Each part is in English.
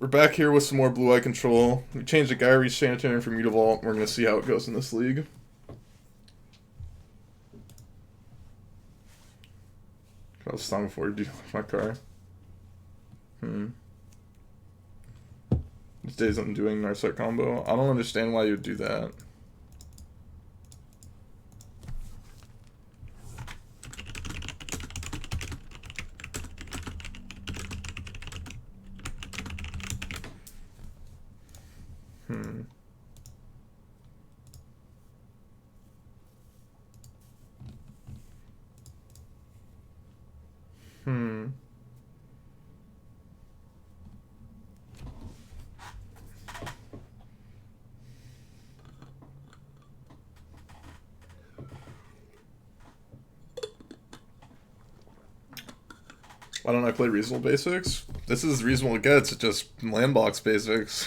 We're back here with some more blue eye control. We changed the Gyrie Sanitarium for Mutavault. We're going to see how it goes in this league. I was stung before you my car. These days I'm doing Narset combo. I don't understand why you would do that. Why don't I play reasonable basics? This is reasonable it gets, it's just landbox basics.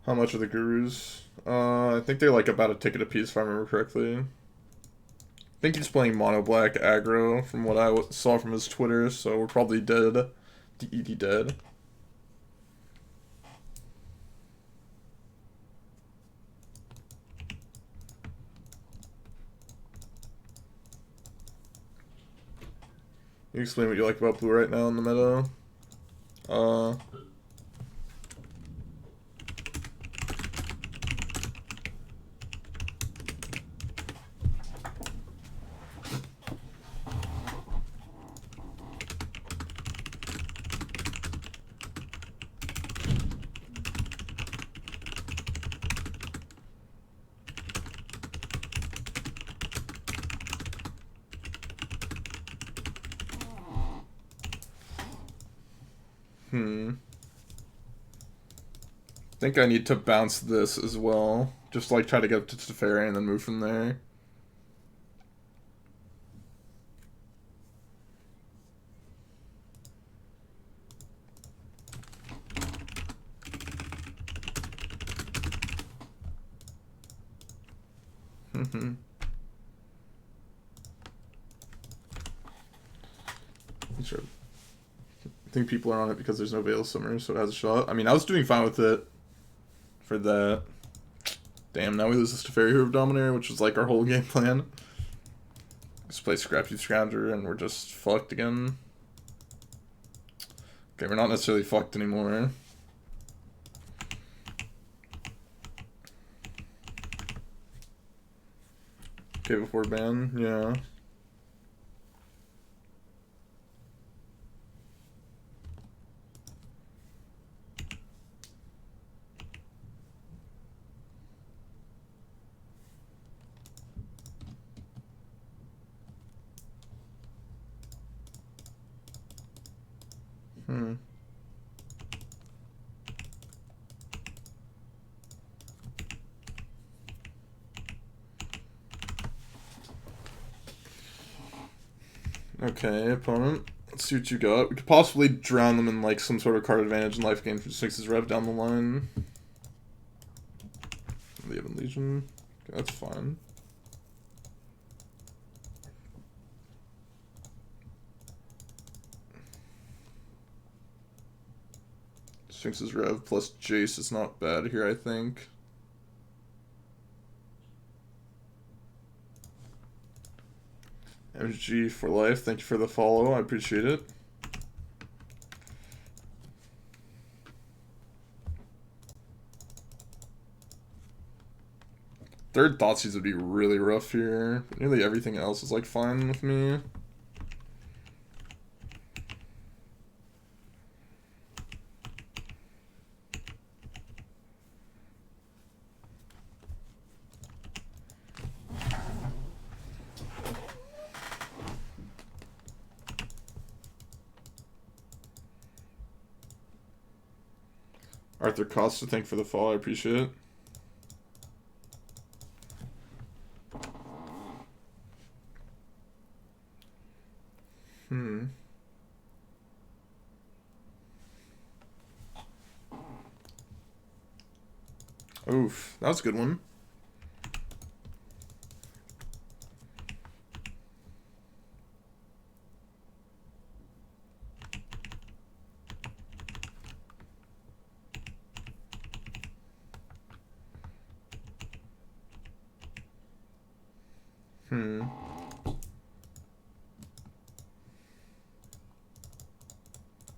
How much are the gurus? I think they're like about a ticket a piece if I remember correctly. I think he's playing mono black aggro from what I saw from his Twitter, so we're probably dead. DED dead. Can you explain what you like about blue right now in the meta? I think I need to bounce this as well. Just like try to get up to Teferi and then move from there. Sure. I think people are on it because there's no Veil Summer, so it has a shot. I mean, I was doing fine with it for that. Damn, now we lose this to Fairy Hoof Dominator, which was like our whole game plan. Just play Scrappy Scrounger and we're just fucked again. Okay, we're not necessarily fucked anymore. Okay, before ban, yeah. Okay, opponent. Let's see what you got. We could possibly drown them in like some sort of card advantage in life gain for 6's rev down the line. They have a Legion. Okay, that's fine. Sphinx's Rev plus Jace is not bad here, I think. MG for life, thank you for the follow, I appreciate it. Third Thoughtseize would be really rough here. But nearly everything else is like fine with me. Arthur Costa, thank you for the follow, I appreciate it. Oof, that was a good one.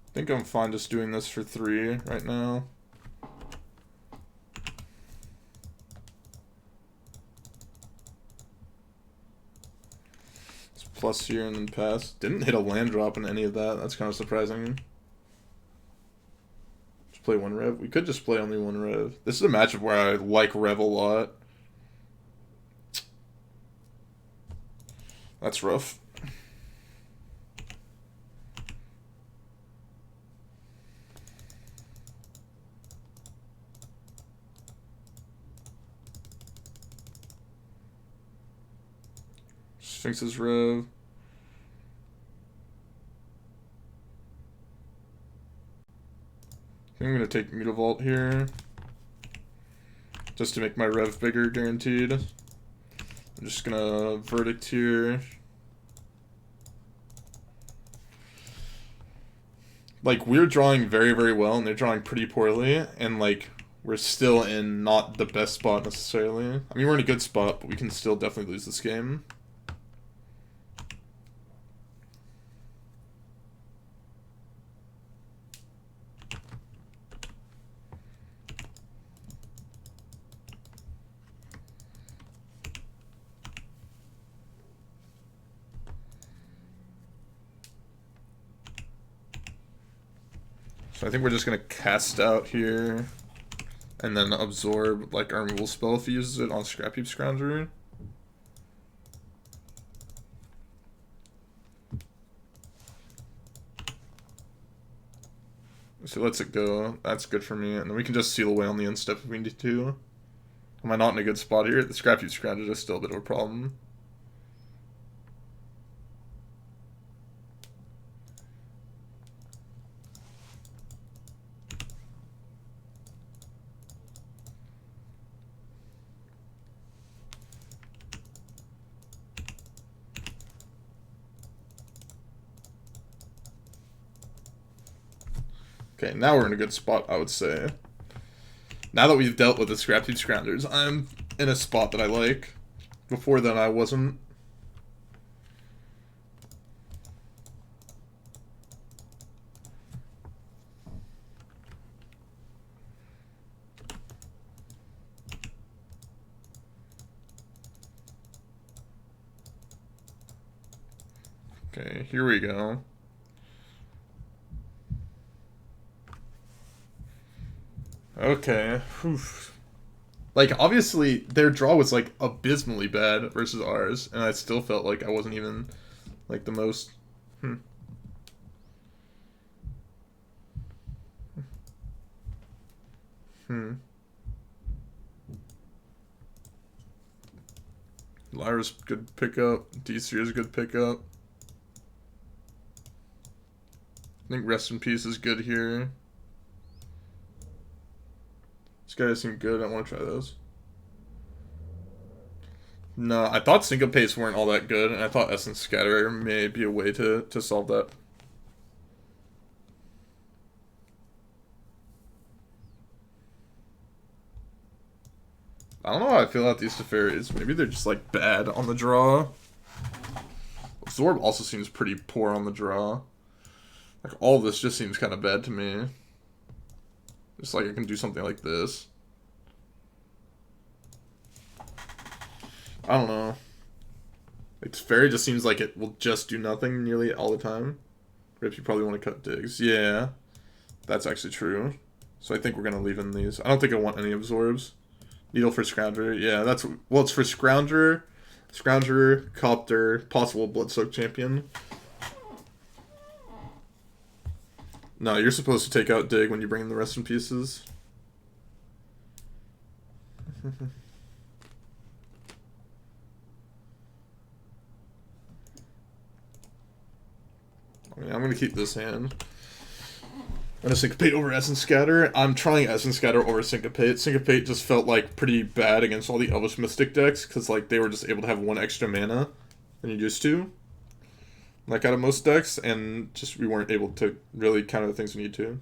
I think I'm fine just doing this for 3 right now. It's plus here and then pass. Didn't hit a land drop in any of that. That's kind of surprising. Just play 1 rev. We could just play only 1 rev. This is a matchup where I like rev a lot. That's rough. Sphinx's rev. I think I'm going to take Mutavault here. Just to make my rev bigger, guaranteed. I'm just going to Verdict here. Like, we're drawing very, very well, and they're drawing pretty poorly, and, like, we're still in not the best spot, necessarily. I mean, we're in a good spot, but we can still definitely lose this game. So I think we're just going to cast out here, and then absorb, like, our removal spell if he uses it on Scrap Heap Scrounger. So lets it go. That's good for me. And then we can just seal away on the end step if we need to. Am I not in a good spot here? The Scrap Heap Scrounger is still a bit of a problem. Okay, now we're in a good spot, I would say. Now that we've dealt with the Scrap Heap Scroungers, I'm in a spot that I like. Before then, I wasn't. Okay, here we go. Okay. Oof. Like, obviously, their draw was, like, abysmally bad versus ours, and I still felt like I wasn't even, like, the most... Lyra's good pickup. D-Seer's good pickup. I think Rest in Peace is good here. These guys seem good. I want to try those. No, I thought Syncopates weren't all that good, and I thought Essence Scatterer may be a way to solve that. I don't know how I feel about these Teferis. Maybe they're just, like, bad on the draw. Absorb also seems pretty poor on the draw. Like, all of this just seems kind of bad to me. Just like I can do something like this. I don't know. Like, Teferi just seems like it will just do nothing nearly all the time. Rip, you probably want to cut digs. Yeah, that's actually true. So I think we're going to leave in these. I don't think I want any absorbs. Needle for Scrounger. Yeah, that's... Well, it's for Scrounger, Copter, possible Bloodsoaked Champion. No, you're supposed to take out Dig when you bring in the Rest in Pieces. I mean, I'm going to keep this hand. And a Syncopate over Essence Scatter. I'm trying Essence Scatter over Syncopate. Syncopate just felt like pretty bad against all the Elvish Mystic decks, because like they were just able to have one extra mana than you used to. Like out of most decks, and just we weren't able to really counter the things we need to.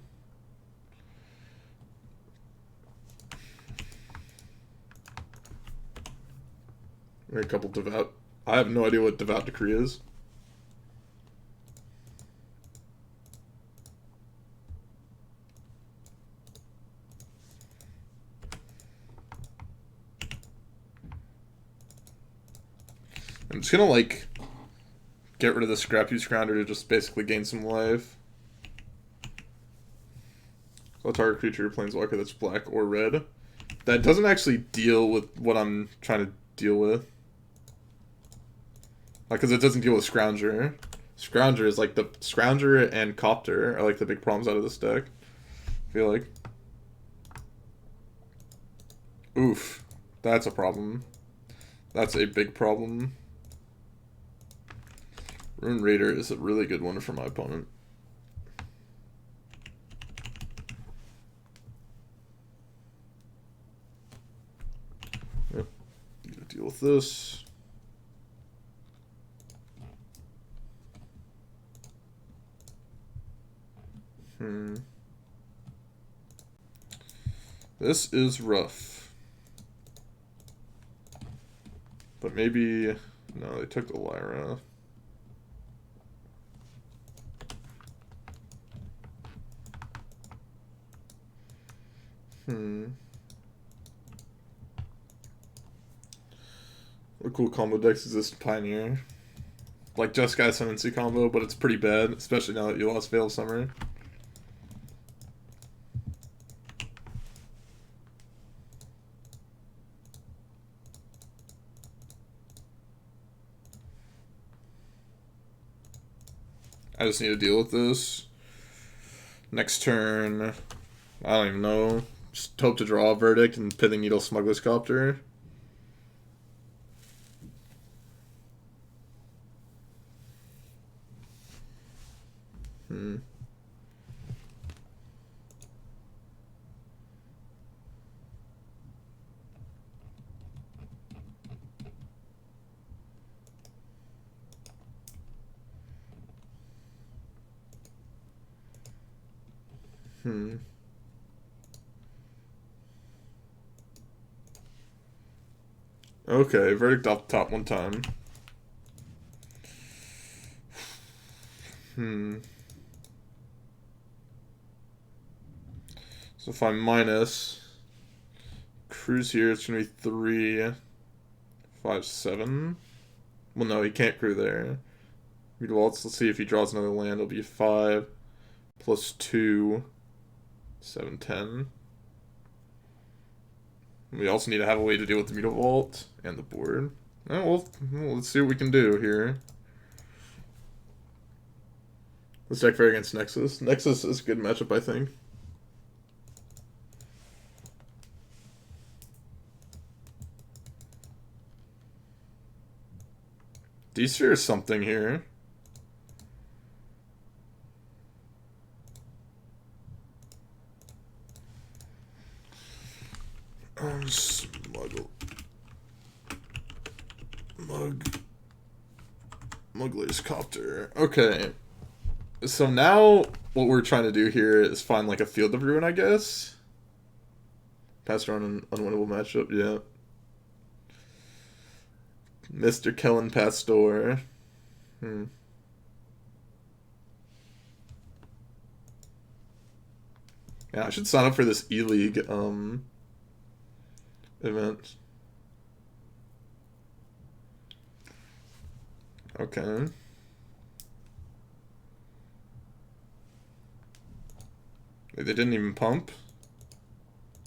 Or a couple Devout. I have no idea what Devout Decree is. I'm just gonna like get rid of the Scrap Use Grounder to just basically gain some life. So target creature, planeswalker that's black or red. That doesn't actually deal with what I'm trying to deal with. Like, because it doesn't deal with Scrounger. Scrounger is like the Scrounger and Copter are like the big problems out of this deck. I feel like. Oof. That's a problem. That's a big problem. Rune Raider is a really good one for my opponent. Yep. Need to deal with this. This is rough. But maybe... No, they took the Lyra. What cool combo decks exist in Pioneer? Like Jeskai Summonsy combo, but it's pretty bad, especially now that you lost Veil of Summer. I just need to deal with this. Next turn, I don't even know. Just hope to draw a Verdict and Pithing Needle Smuggler's Copter. Okay, Verdict off the top one time. So if I minus Cruise here, it's gonna be 3, 5, 7. Well, no, he can't crew there. Read Waltz, let's see if he draws another land. It'll be 5 plus 2, 7, 10. We also need to have a way to deal with the Mutavault Vault and the board. Oh, well, let's see what we can do here. Let's deck fair against Nexus. Nexus is a good matchup, I think. D-Sphere is something here. Muggler's Copter. Okay. So now what we're trying to do here is find like a Field of Ruin, I guess. Pass around an unwinnable matchup, yeah. Mr. Kellen Pastor. Yeah, I should sign up for this E-League event. Okay. Wait, they didn't even pump?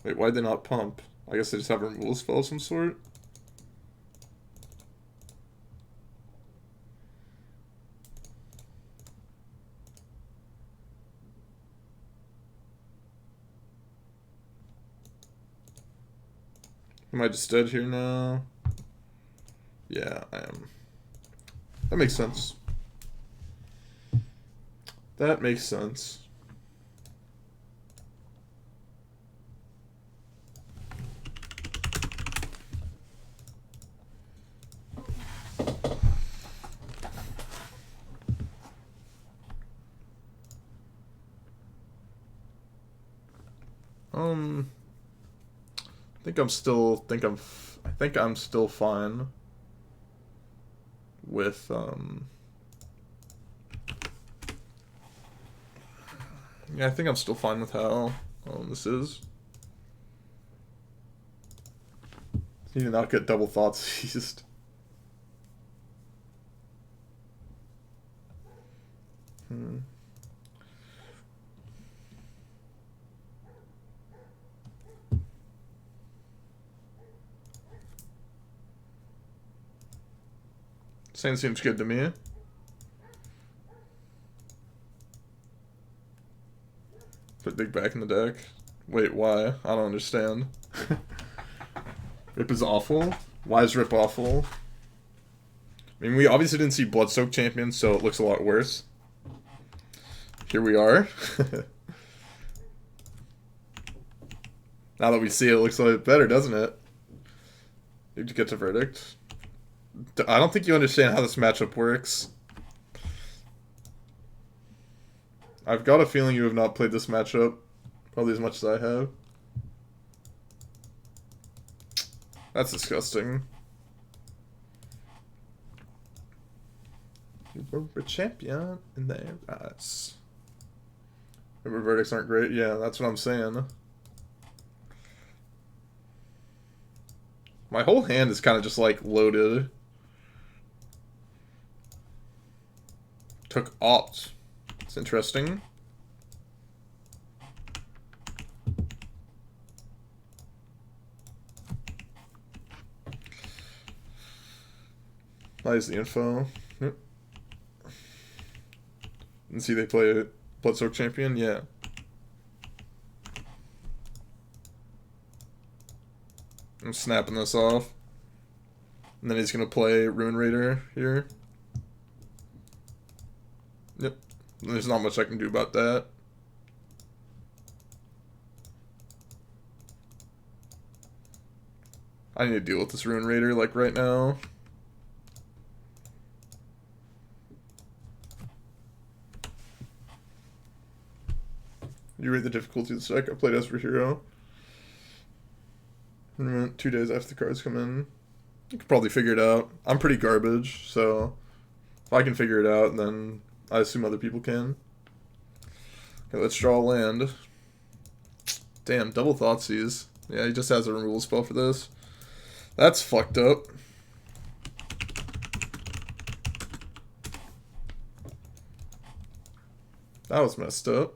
Wait, why'd they not pump? I guess they just have a removal spell of some sort? Am I just dead here now? Yeah, I am. That makes sense. That makes sense. I think I'm still fine with yeah, I think I'm still fine with how this is. You do not get double thoughts seized. Sand seems good to me. Put Big back in the deck. Wait, why? I don't understand. Rip is awful? Why is Rip awful? I mean, we obviously didn't see Bloodsoaked Champion, so it looks a lot worse. Here we are. Now that we see it, it looks a little bit better, doesn't it? Need to get to Verdict. I don't think you understand how this matchup works. I've got a feeling you have not played this matchup probably as much as I have. That's disgusting. You were a champion in their eyes. Remember, verdicts aren't great? Yeah, that's what I'm saying. My whole hand is kind of just like loaded. Took opt. It's interesting. That is the info. Yep. And see they play a Bloodsoaked Champion? Yeah. I'm snapping this off. And then he's going to play Ruin Raider here. Yep. There's not much I can do about that. I need to deal with this Ruin Raider, like, right now. You rate the difficulty of the deck. I played Esper Hero. 2 days after the cards come in. You could probably figure it out. I'm pretty garbage, so if I can figure it out, then I assume other people can. Okay, let's draw a land. Damn, double Thoughtseize. Yeah, he just has a removal spell for this. That's fucked up. That was messed up.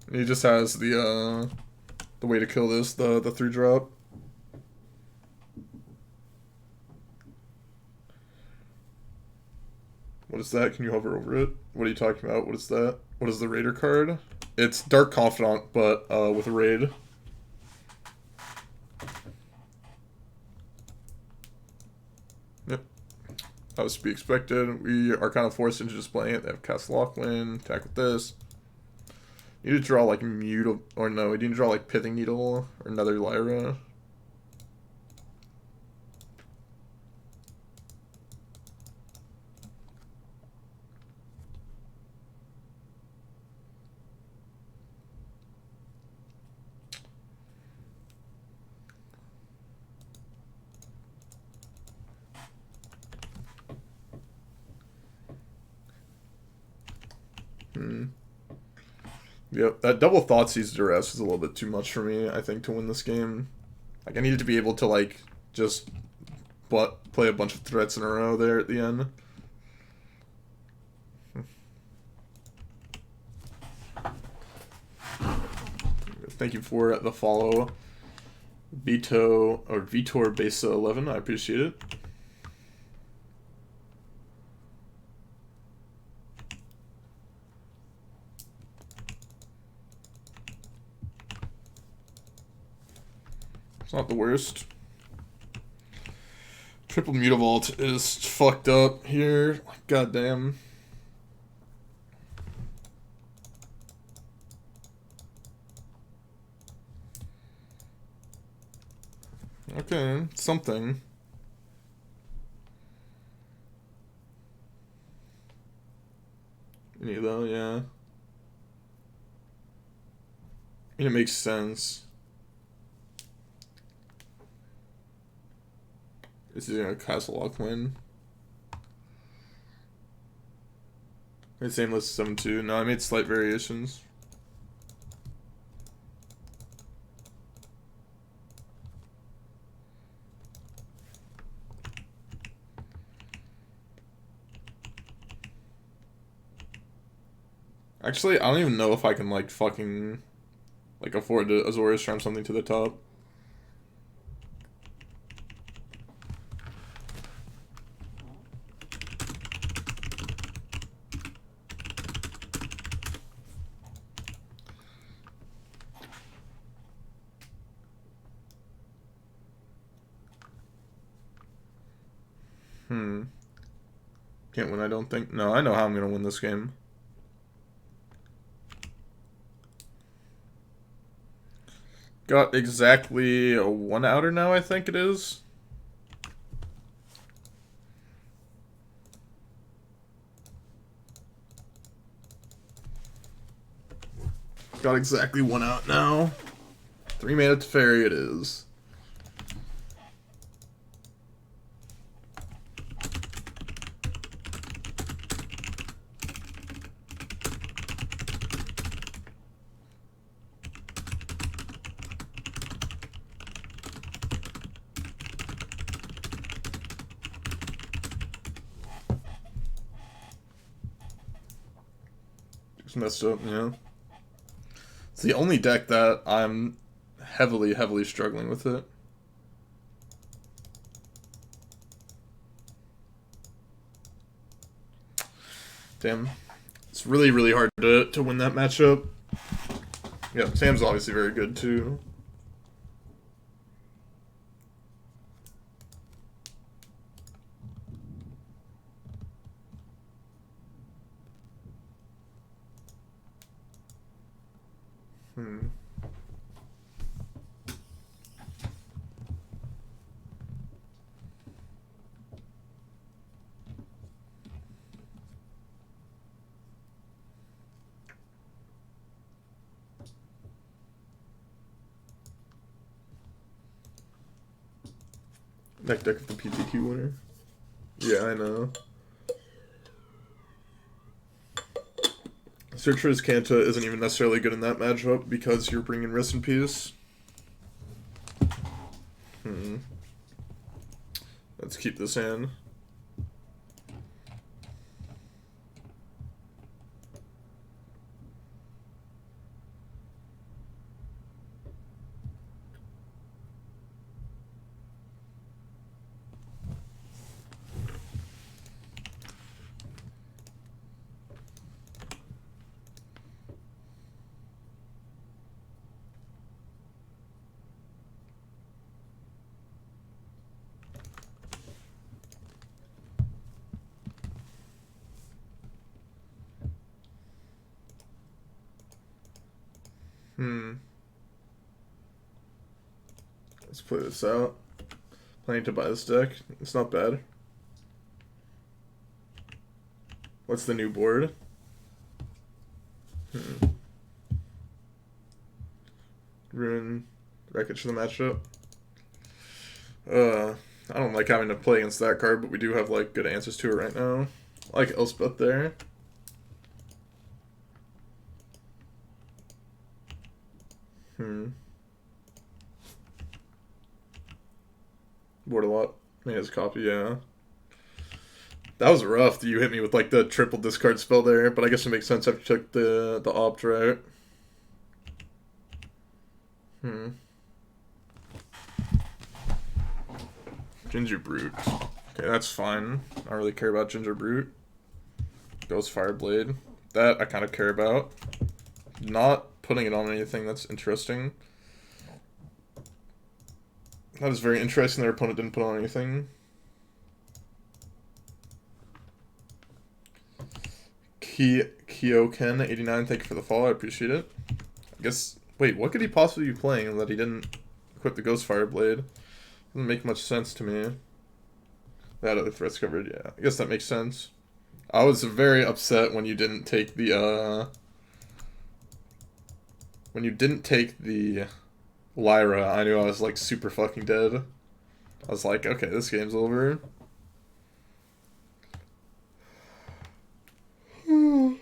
He just has the way to kill this, the 3-drop. What is that? Can you hover over it? What are you talking about? What is that? What is the Raider card? It's Dark Confidant, but with a raid. Yep. That was to be expected. We are kind of forced into just playing it. They have Cast Lockland, attack with this. You need to draw like Mute, or no, you need to draw like Pithing Needle or another Lyra. Yep, that double Thoughtseize Duress was a little bit too much for me, I think, to win this game. Like, I needed to be able to, like, just play a bunch of threats in a row there at the end. Thank you for the follow, Vitor Besa 11. I appreciate it. It's not the worst. Triple Mutavault is fucked up here. God damn. Okay, something. Any though, yeah. I mean, it makes sense. This is a Castle Lock win. Same list 7-2. No, I made slight variations. Actually, I don't even know if I can, like, fucking, like, afford to Azorius Charm something to the top. Can't win, I don't think. No, I know how I'm gonna win this game. Got exactly a 1-outer now, I think it is. Got exactly 1 out now. 3 mana Teferi it is. Just messed up, yeah. It's the only deck that I'm heavily struggling with it. Damn. It's really hard to win that matchup. Yeah, Sam's obviously very good too. Next deck of the PTQ winner. Yeah, I know. Searcher's Kanta isn't even necessarily good in that matchup because you're bringing Rest in Peace. Let's keep this in. Let's play this out. Planning to buy this deck. It's not bad. What's the new board? Ruin Wreckage for the matchup. I don't like having to play against that card, but we do have like good answers to it right now. I like Elspeth there. Board a lot. I mean, it's copy, yeah. That was rough that you hit me with like the triple discard spell there, but I guess it makes sense after you took the opt, right? Ginger Brute. Okay, that's fine. I don't really care about Ginger Brute. Ghost Fireblade. That I kind of care about. Not putting it on anything that's interesting. That is very interesting their opponent didn't put on anything. Kyoken89, thank you for the follow, I appreciate it. I guess, wait, what could he possibly be playing that he didn't equip the Ghost Fireblade? Doesn't make much sense to me. That other threats covered, yeah. I guess that makes sense. I was very upset when you didn't take the when you didn't take the Lyra. I knew I was like super fucking dead. I was like, okay, this game's over. Hmm.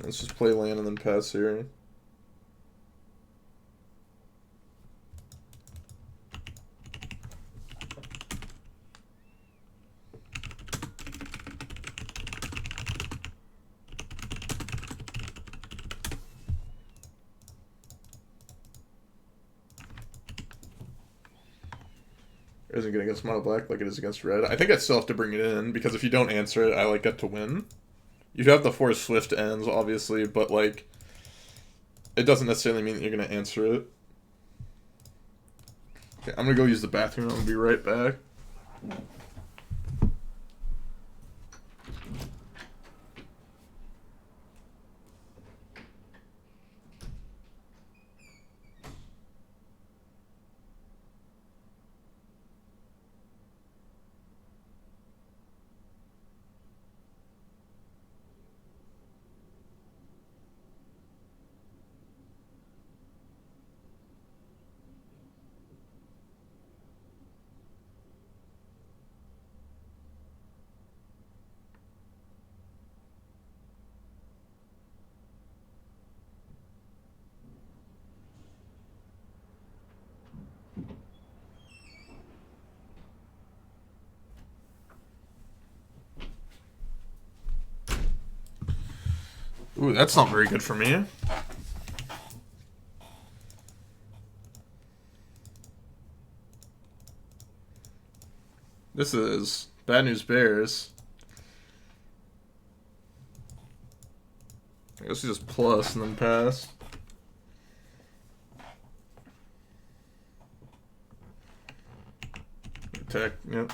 Let's just play land and then pass here. Isn't good against mono black like it is against red. I think I still have to bring it in, because if you don't answer it, I like get to win. You have the force swift ends, obviously, but like it doesn't necessarily mean that you're gonna answer it. Okay, I'm gonna go use the bathroom. I'm gonna be right back. Ooh, that's not very good for me. This is bad news bears. I guess you just plus and then pass. Attack, yep.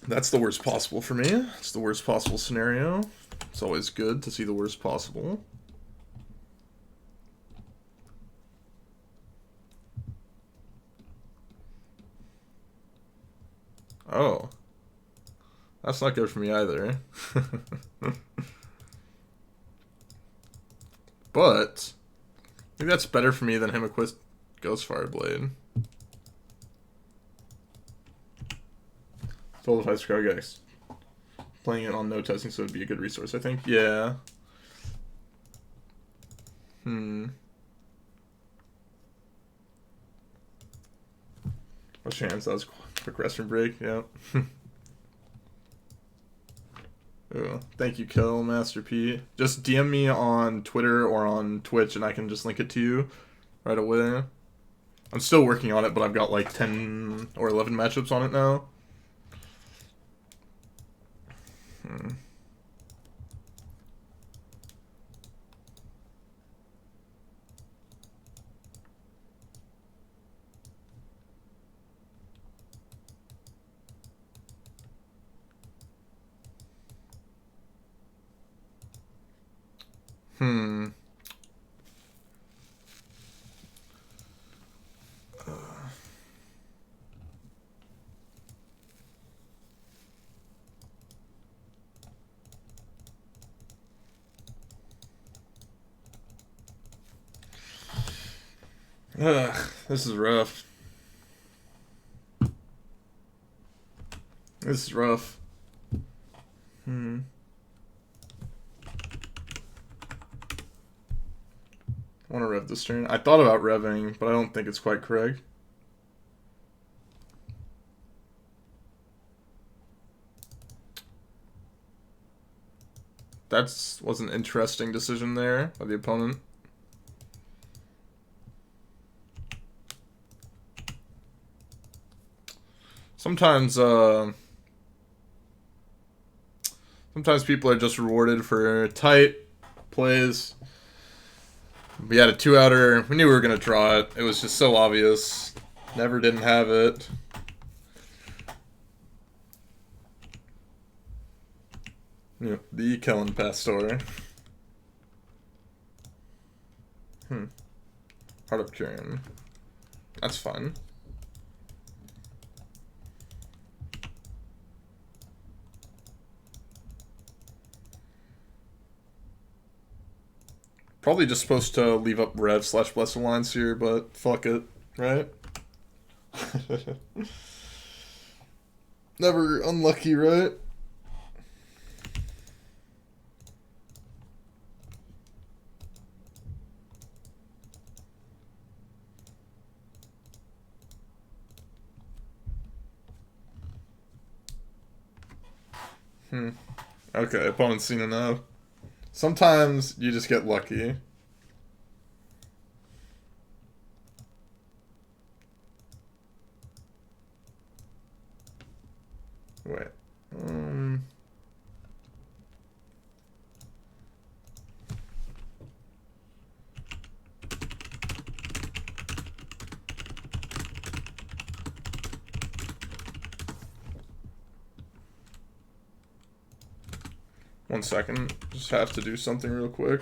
That's the worst possible for me. It's the worst possible scenario. It's always good to see the worst possible. Oh. That's not good for me either. But I think that's better for me than him equip Ghostfire Blade. Total Fight Scargex. Playing it on no testing, so it'd be a good resource, I think. Yeah. What's your hands? That was quick restroom break, yeah. Ooh, thank you, Kill Master P. Just DM me on Twitter or on Twitch and I can just link it to you right away. I'm still working on it, but I've got like 10 or 11 matchups on it now. This is rough. This is rough. I want to rev this turn. I thought about revving, but I don't think it's quite correct. That was an interesting decision there by the opponent. Sometimes people are just rewarded for tight plays. We had a 2-outer. We knew we were going to draw it. It was just so obvious. Never didn't have it. Yeah, the Kellen Pastor. Heart of Kieran. That's fun. Probably just supposed to leave up Rev / Blessed Alliance here, but fuck it, right? Never unlucky, right? Okay, opponent's seen enough. Sometimes you just get lucky. Wait. 1 second. Just have to do something real quick.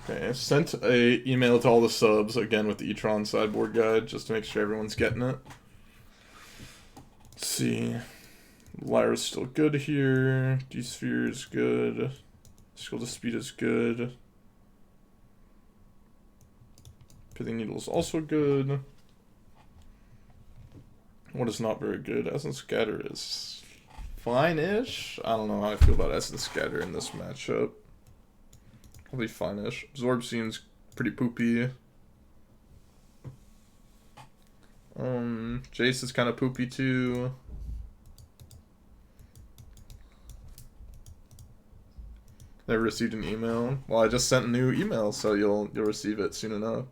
Okay, I sent a email to all the subs, again with the E-Tron sideboard guide, just to make sure everyone's getting it. Let's see. Lyra's still good here. D-Sphere is good. Skill to Speed is good. Pithing Needle is also good. What is not very good? Essence Scatter is fine-ish. I don't know how I feel about Essence Scatter in this matchup. Probably fine-ish. Absorb seems pretty poopy. Jace is kind of poopy too. Never received an email. Well, I just sent a new email, so you'll receive it soon enough.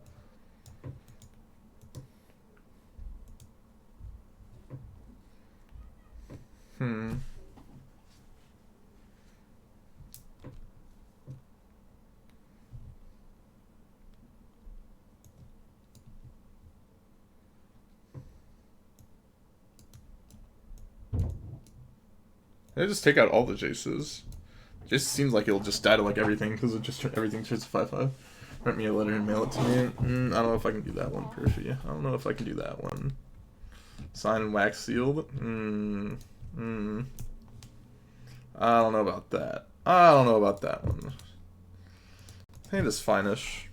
They just take out all the Jaces. Jace seems like it'll just die to like everything because it just everything turns to 5/5. Write me a letter and mail it to me. I don't know if I can do that one, Perfy. I don't know if I can do that one. Sign and wax sealed. I don't know about that. I don't know about that one. I think it's fine-ish.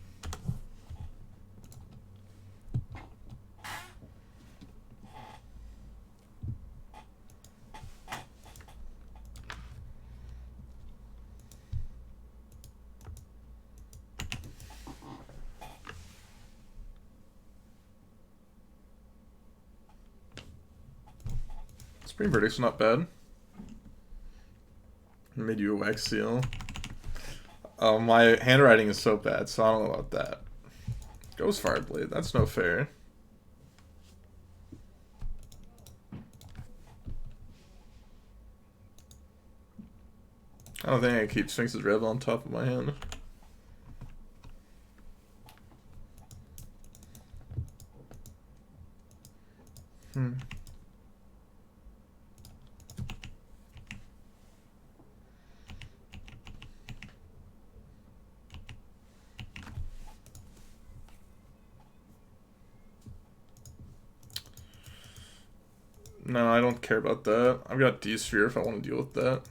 Spring Verdict's not bad. Made you a wax seal. Oh, my handwriting is so bad, so I don't know about that. Ghost Fireblade, that's no fair. I don't think I can keep Sphinx's Rev on top of my hand. No, I don't care about that. I've got D-Sphere if I want to deal with that.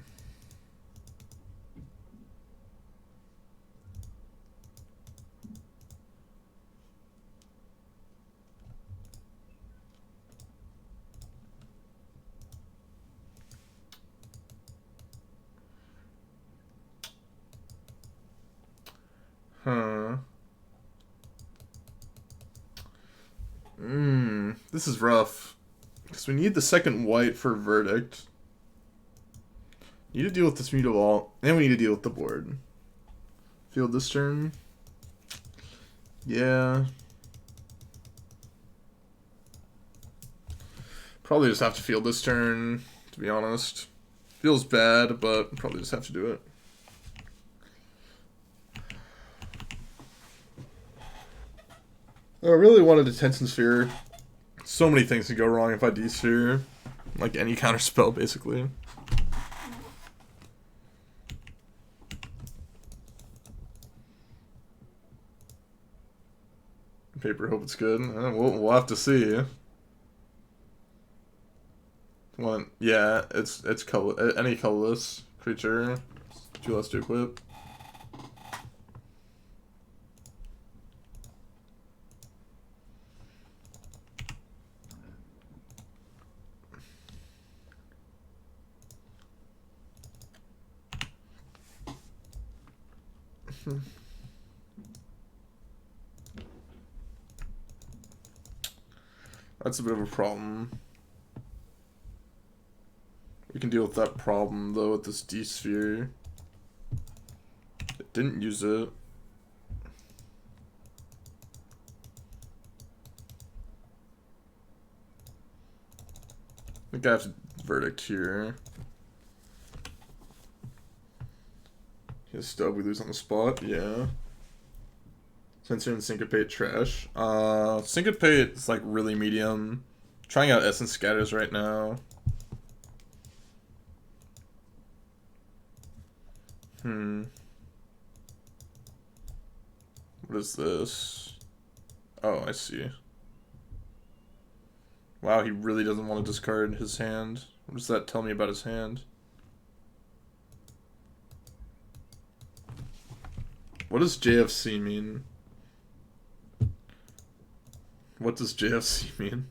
This is rough. Because we need the second white for Verdict. Need to deal with this Mutable Alt. And we need to deal with the board. Field this turn. Yeah. Probably just have to field this turn, to be honest. Feels bad, but probably just have to do it. I really wanted Attention Sphere. So many things could go wrong if I D-Sphere. Like any counter spell, basically. Paper, hope it's good. We'll have to see. One, yeah, it's color, any colorless creature, 2 less to equip. That's a bit of a problem. We can deal with that problem though with this D-sphere. It didn't use it. I think I have to verdict here. His stub we lose on the spot, yeah. Sensor and Syncopate trash. Syncopate is like really medium. Trying out Essence Scatters right now. What is this? Oh, I see. Wow, he really doesn't want to discard his hand. What does that tell me about his hand? What does JFC mean? What does JFC mean?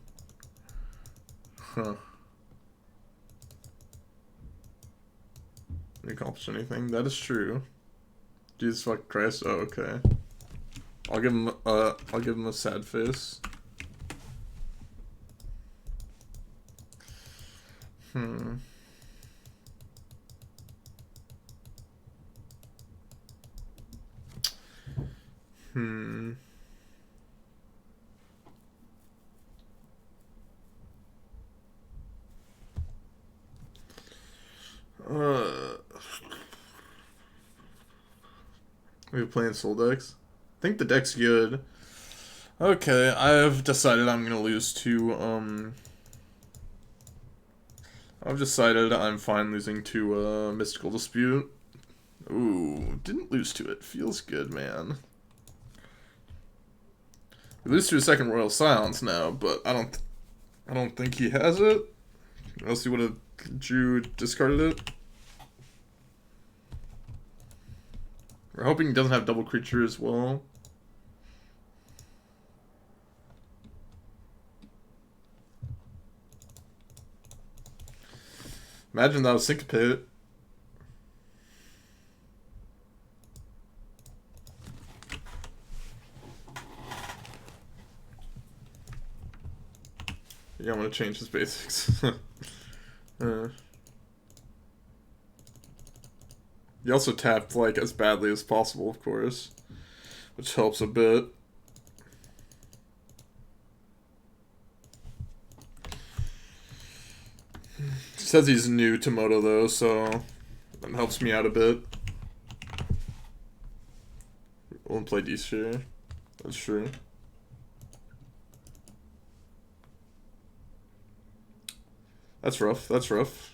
Huh. Didn't accomplish anything. That is true. Jesus fuck Christ. Oh, okay. I'll give him a sad face. Are we playing soul decks? I think the deck's good. Okay, I've decided I'm gonna lose to, I've decided I'm fine losing to, Mystical Dispute. Ooh, didn't lose to it. Feels good, man. We lose to a second Royal Silence now, but I don't think he has it. Or else he would have discarded it. We're hoping he doesn't have double creature as well. Imagine that was Syncopate. Yeah, I'm gonna change his basics. He also tapped, like, as badly as possible, of course. Which helps a bit. He says he's new to Moto, though, so that helps me out a bit. Won't play D-Sphere. That's true. That's rough. That's rough.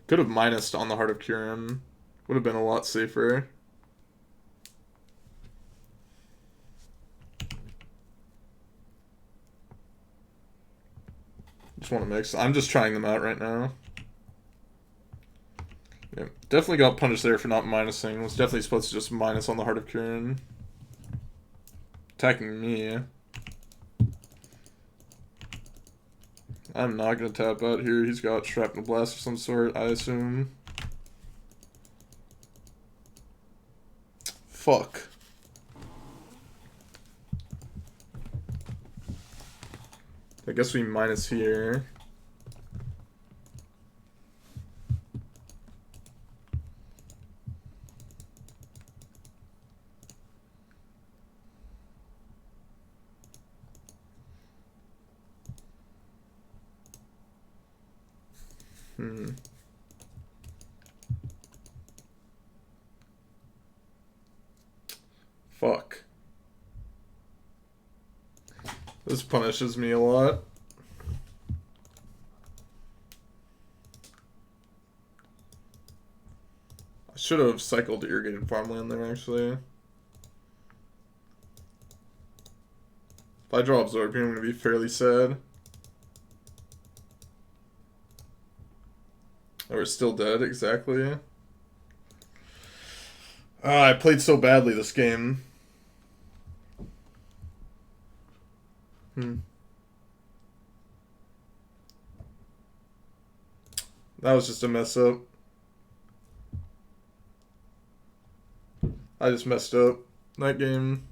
Could have minused on the Heart of Kirin. Would have been a lot safer. Just want to mix. I'm just trying them out right now. Yeah, definitely got punished there for not minusing. Was definitely supposed to just minus on the Heart of Kirin. Attacking me. I'm not gonna tap out here. He's got Shrapnel Blast of some sort, I assume. Fuck. I guess we minus here. Fuck. This punishes me a lot. Should have cycled irrigated farmland there, actually. If I draw Absorption, I'm going to be fairly sad. Oh, we're still dead, exactly. I played so badly this game. That was just a mess up. I just messed up that game.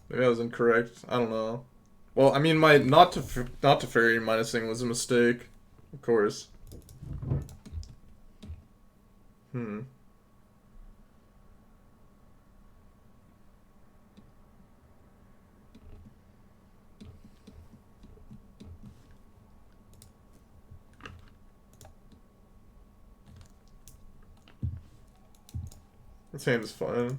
Maybe I was incorrect. I don't know. Well, I mean, my not to fairy minusing was a mistake, of course. This hand is fine.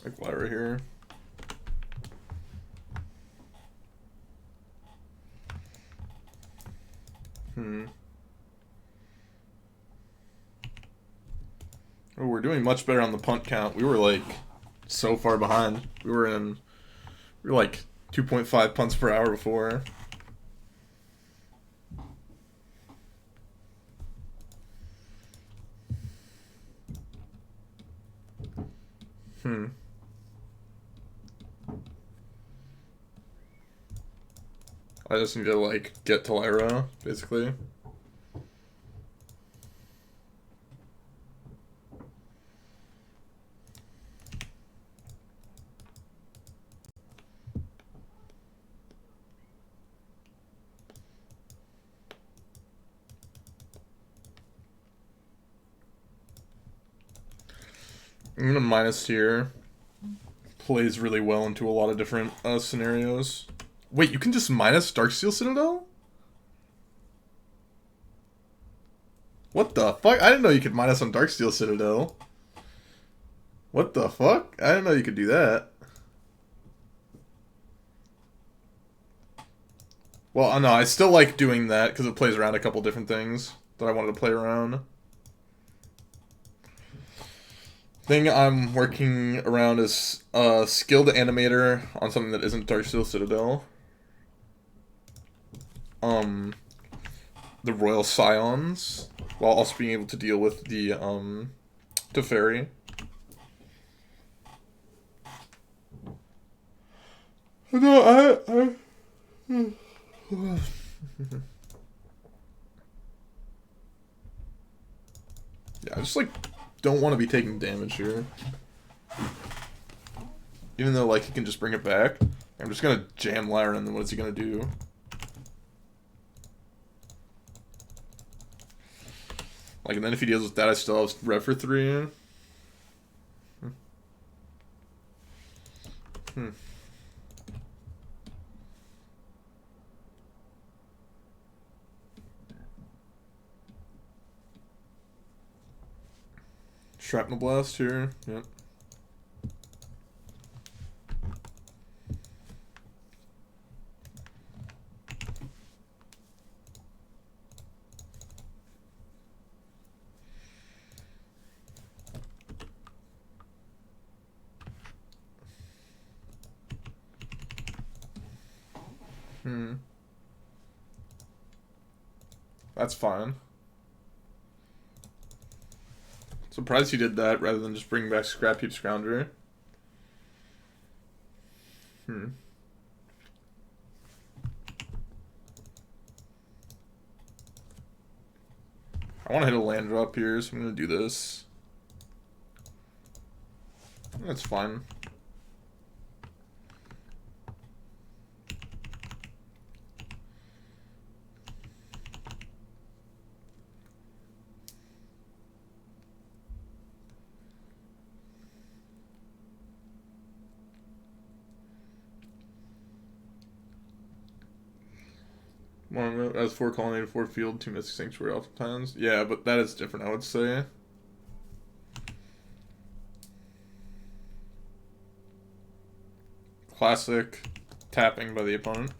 Like Lyra here. Oh, we're doing much better on the punt count. We were like so far behind. We were like 2.5 punts per hour before. I just need to like get to Lyra, basically. I'm gonna minus here. Plays really well into a lot of different scenarios. Wait, you can just minus Darksteel Citadel? What the fuck? I didn't know you could minus on Darksteel Citadel. What the fuck? I didn't know you could do that. Well, no, I still like doing that because it plays around a couple different things that I wanted to play around. Thing I'm working around is a skilled animator on something that isn't Darksteel Citadel. The Royal Scions, while also being able to deal with the Teferi. No, yeah, I just like don't want to be taking damage here. Even though like he can just bring it back. I'm just gonna jam Lyra and then what is he gonna do? Like, and then if he deals with that, I still have rev for 3. Shrapnel Blast here, yep. That's fine. Surprised he did that rather than just bring back Scrap Heap Scrounger. I want to hit a land drop here, so I'm going to do this. That's fine. One as 4 colony to 4 field, 2 mystic sanctuary oftentimes. Yeah, but that is different, I would say. Classic tapping by the opponent.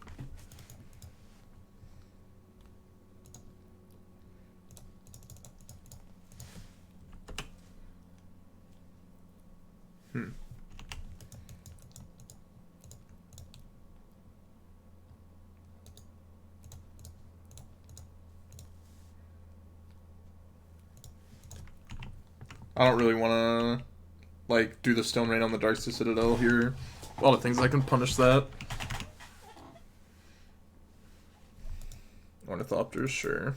I don't really want to, like, do the Stone Rain on the Darksteel Citadel here. A lot of things that can punish that. Ornithopters, sure.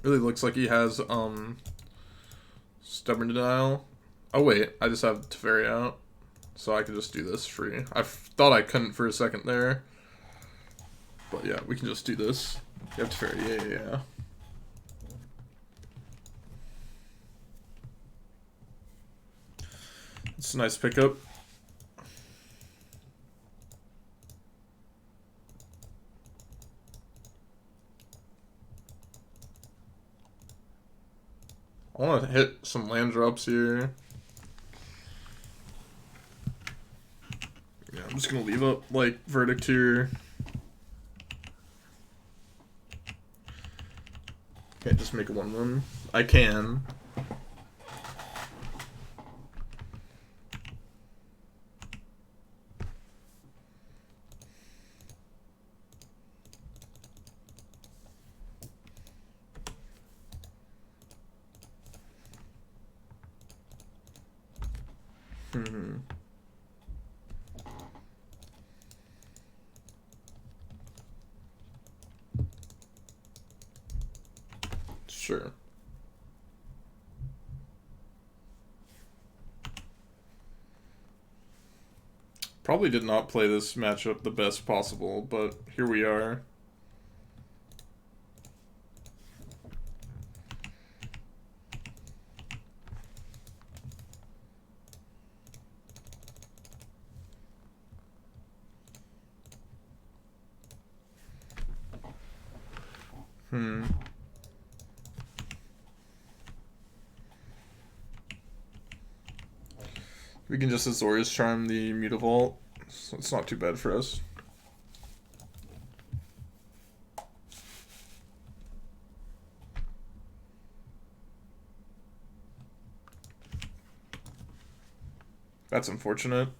Really looks like he has, Stubborn Denial. Oh wait, I just have Teferi out. So I can just do this free. I thought I couldn't for a second there. But yeah, we can just do this. You have Teferi, yeah. It's a nice pickup. I want to hit some land drops here. Yeah, I'm just going to leave up, like, Verdict here. Can't just make a 1-1. I can. Sure. Probably did not play this matchup the best possible, but here we are. We can just Azorius Charm the Mutavault, so it's not too bad for us. That's unfortunate.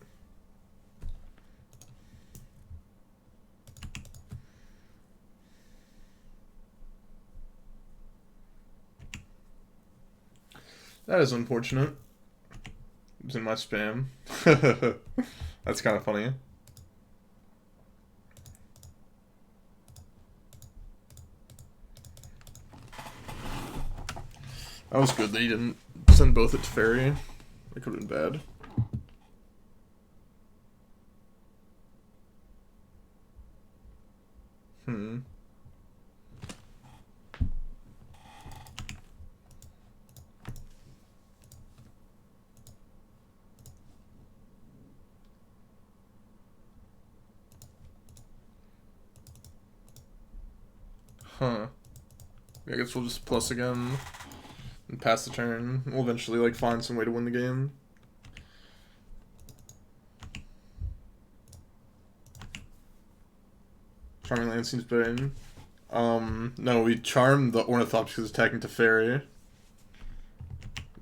That is unfortunate. It was in my spam. That's kind of funny. That was good that he didn't send both at Teferi. It could have been bad. Huh. I guess we'll just plus again and pass the turn. We'll eventually like find some way to win the game. Charming Land seems better. No, we charmed the Ornithopter because it's attacking Teferi.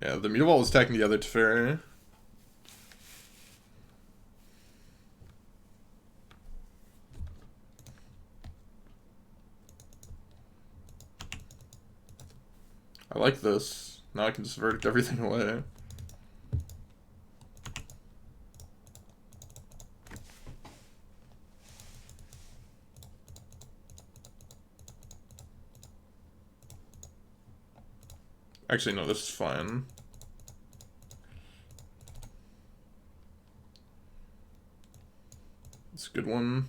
Yeah, the Mutavault was attacking the other Teferi. I like this. Now I can just verdict everything away. Actually, no, this is fine. It's a good one.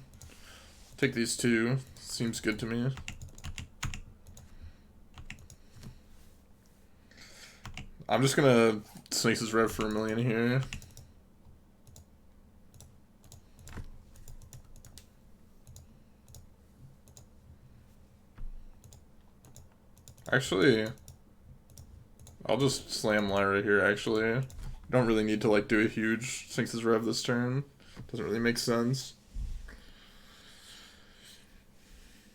Take these two. Seems good to me. I'm just gonna snakes his rev for 1,000,000 here. Actually, I'll just slam Lyra here, actually. Don't really need to, like, do a huge sinks his rev this turn. Doesn't really make sense.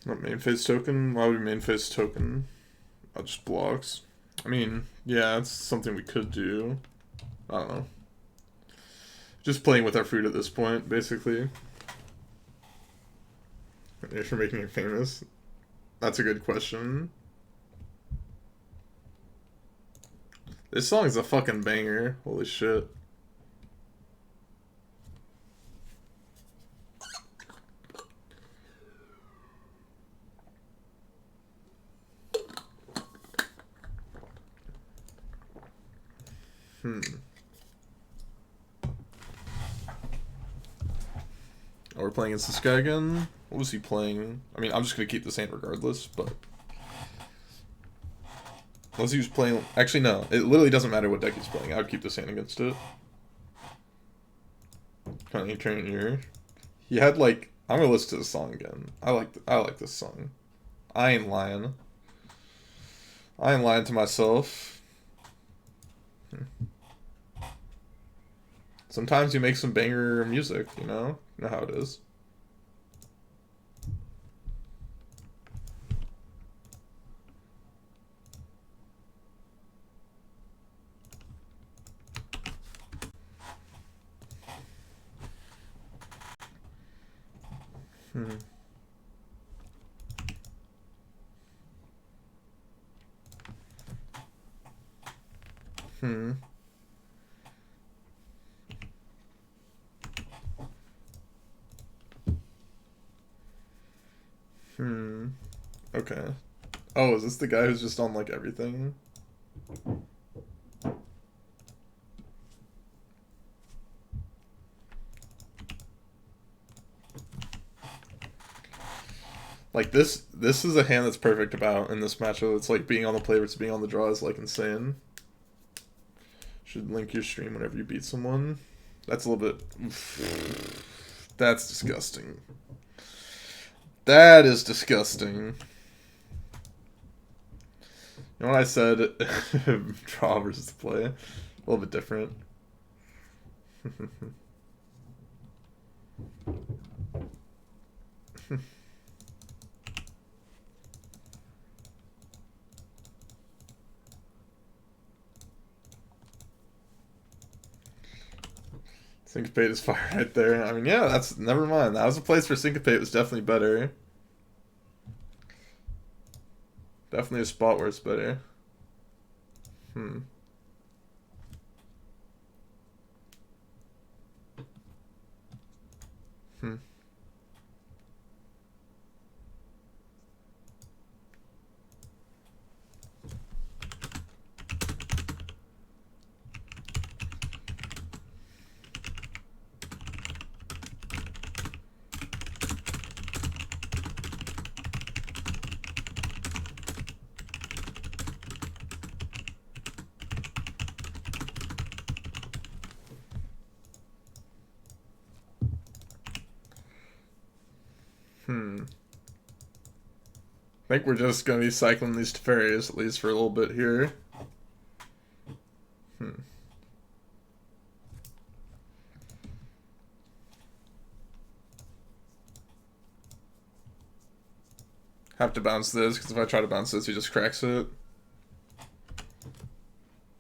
Not main phase token? Why would we main phase token? I'll just blocks. I mean, yeah, it's something we could do. I don't know. Just playing with our fruit at this point, basically. If you're making it famous. That's a good question. This song is a fucking banger. Holy shit. Oh, we're playing against this guy again? What was he playing? I mean, I'm just gonna keep this hand regardless, but... Unless he was playing... Actually, no. It literally doesn't matter what deck he's playing. I would keep this hand against it. Kind of turn here. He had, like... I'm gonna listen to this song again. I like this song. I ain't lying. I ain't lying to myself. Sometimes you make some banger music, you know? You know how it is. Okay. Oh, is this the guy who's just on, like, everything? Like, this is a hand that's perfect about in this matchup. It's like being on the play versus being on the draw is, like, insane. Should link your stream whenever you beat someone. That's a little bit... Oof. That's disgusting. That is disgusting. You know what I said? Draw versus play. A little bit different. Syncopate is fire right there. I mean, yeah, that's... Never mind. That was a place where Syncopate was definitely better. Definitely a spot where it's better. I think we're just going to be cycling these Teferis, at least for a little bit here. Have to bounce this, because if I try to bounce this, he just cracks it.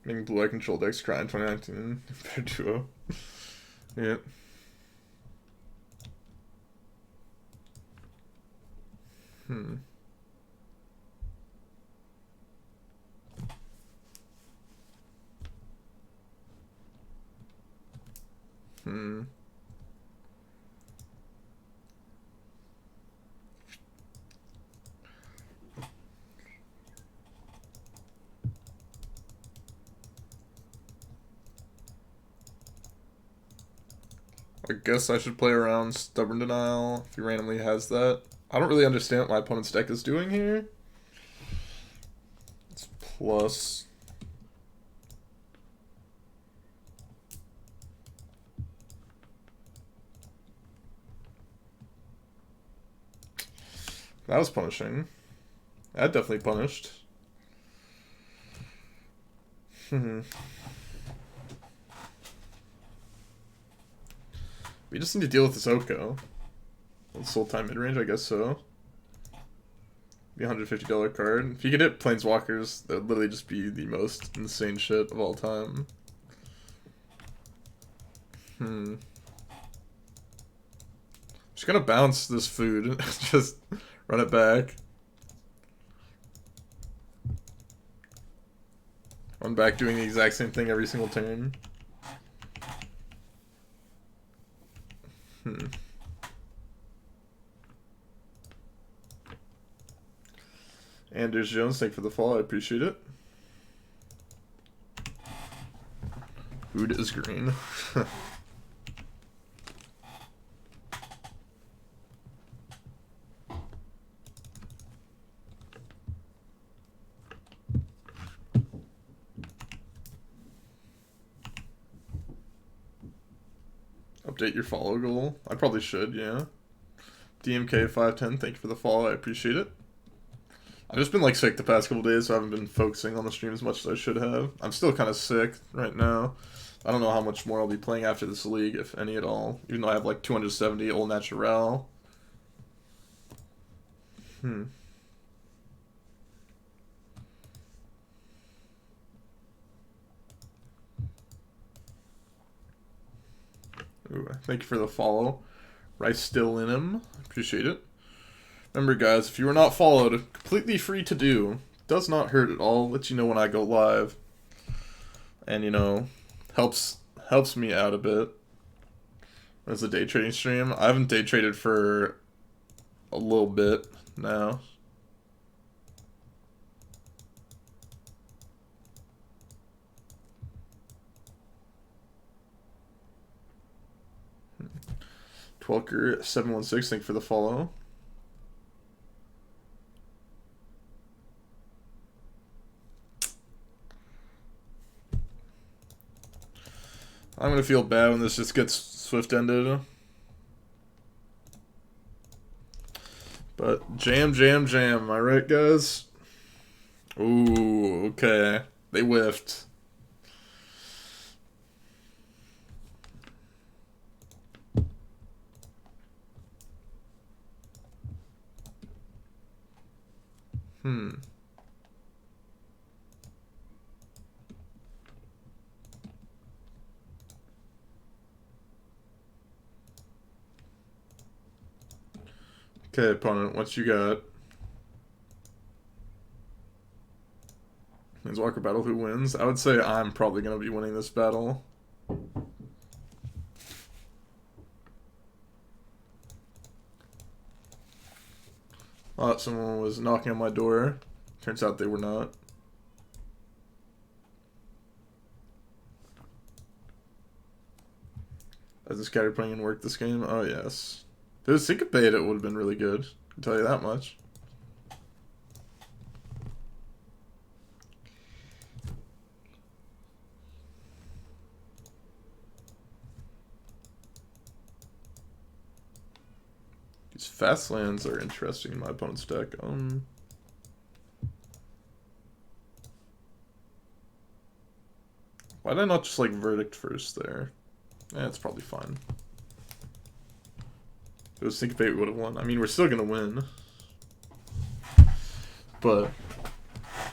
Making blue-eye control decks cry in 2019. Better duo. Yeah. I guess I should play around Stubborn Denial if he randomly has that. I don't really understand what my opponent's deck is doing here. It's plus... That was punishing. That definitely punished. We just need to deal with this Oko. Soul time mid range, I guess so. Be a $150 card. If you could hit Planeswalkers, that would literally just be the most insane shit of all time. Just gonna bounce this food. Just run it back. Run back doing the exact same thing every single turn. Anders Jones, thank you for the follow. I appreciate it. Food is green. Update your follow goal. I probably should, yeah. DMK510, thank you for the follow. I appreciate it. I've just been like sick the past couple days, so I haven't been focusing on the stream as much as I should have. I'm still kind of sick right now. I don't know how much more I'll be playing after this league, if any at all. Even though I have like 270 Old Natural. Ooh, thank you for the follow. Rice still in him. Appreciate it. Remember, guys, if you are not followed, completely free to do. Does not hurt at all. Lets you know when I go live. And, you know, helps me out a bit. As a day trading stream. I haven't day traded for a little bit now. Twelker716, thank you for the follow. I'm gonna feel bad when this just gets swift ended. But jam. Am I right, guys? Ooh, okay. They whiffed. Okay, opponent, what you got? Walker battle, who wins? I would say I'm probably going to be winning this battle. Thought someone was knocking on my door. Turns out they were not. As a scatter playing work this game? Oh, yes. If it was Syncopate, it would have been really good. I can tell you that much. These fast lands are interesting in my opponent's deck. Why did I not just like Verdict first there? It's probably fine. If it was Syncopate, we would have won. I mean, we're still gonna win. But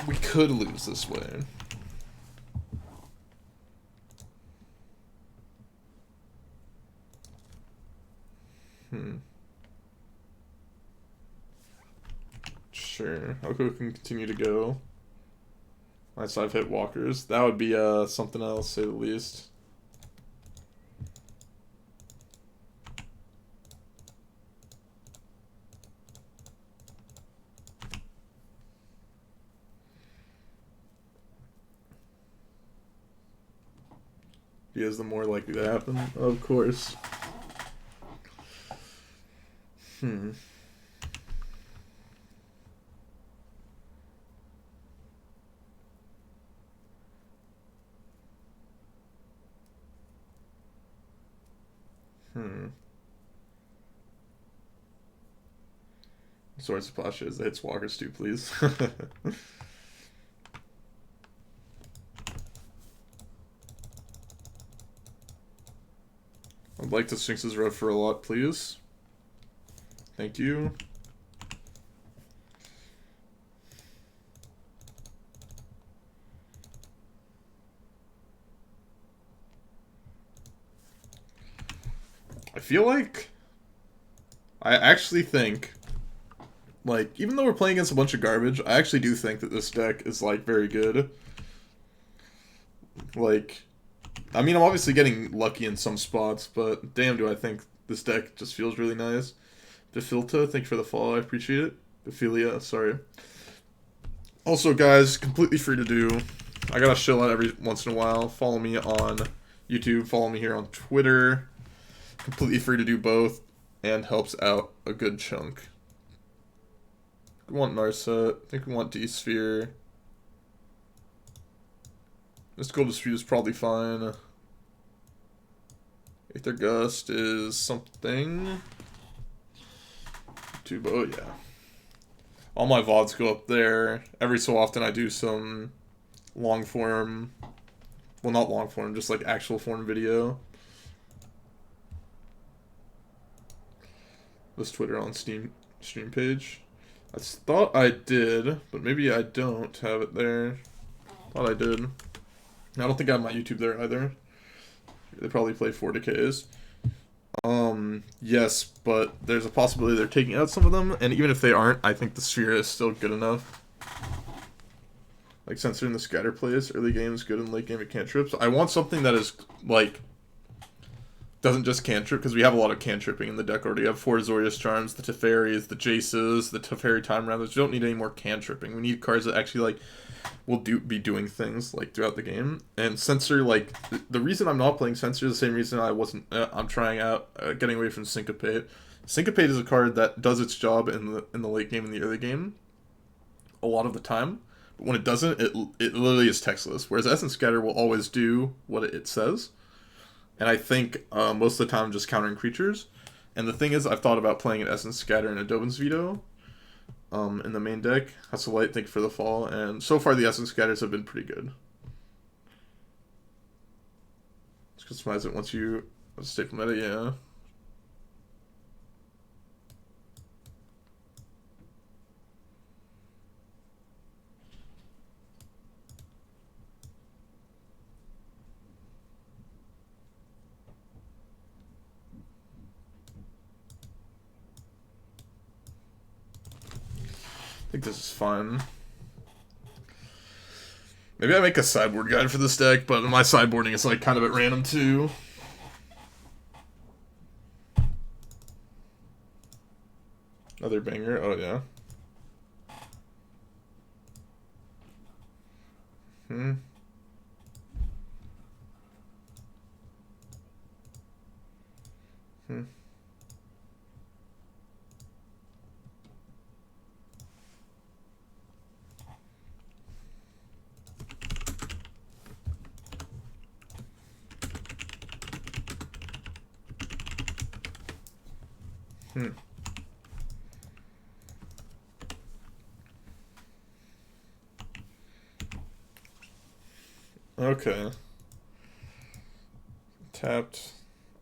we could lose this way. Sure. Oko can continue to go. Nice, I've hit walkers. That would be something else, say the least. He is the more likely to happen, of course. Swords splashes. It hits walkers too, please. I'd like the Sphinx's Road for a lot, please. Thank you. I feel like I actually think, like, even though we're playing against a bunch of garbage, I actually do think that this deck is, like, very good. Like, I mean, I'm obviously getting lucky in some spots, but damn, do I think this deck just feels really nice. Defilta, thank you for the follow, I appreciate it. Ophelia, sorry. Also, guys, completely free to do. I gotta chill out every once in a while. Follow me on YouTube, follow me here on Twitter. Completely free to do both, and helps out a good chunk. We want Narset. I think we want D-Sphere. This Gold Dispute is probably fine. Aether Gust is something. Tubo, yeah. All my VODs go up there. Every so often I do some long form. Well, not long form, just like actual form video. This Twitter on Steam stream page. I thought I did, but maybe I don't have it there. Thought I did. I don't think I have my YouTube there either. They probably play 4Ks. Yes, but there's a possibility they're taking out some of them, and even if they aren't, I think the Sphere is still good enough. Like censoring the scatter plays, early games, good in late game at cantrips. I want something that is, like, doesn't just cantrip, because we have a lot of cantripping in the deck already. We have 4 Azorius Charms, the Teferis, the Jaces, the Teferi Time Rattles. We don't need any more cantripping. We need cards that actually, like, will be doing things, like, throughout the game. And Censor, like, the reason I'm not playing Censor is the same reason I'm trying out getting away from Syncopate. Syncopate is a card that does its job in the late game and the early game a lot of the time. But when it doesn't, it literally is textless. Whereas Essence Scatter will always do what it says. And I think most of the time I'm just countering creatures. And the thing is, I've thought about playing an Essence Scatter and a Dovin's Veto in the main deck. That's a light, thank you for the fall. And so far the Essence Scatters have been pretty good. Let's customize it once you staple meta, yeah. I think this is fun. Maybe I make a sideboard guide for this deck, but my sideboarding is like kind of at random too. Another banger, oh yeah. Hmm. Okay. Tapped.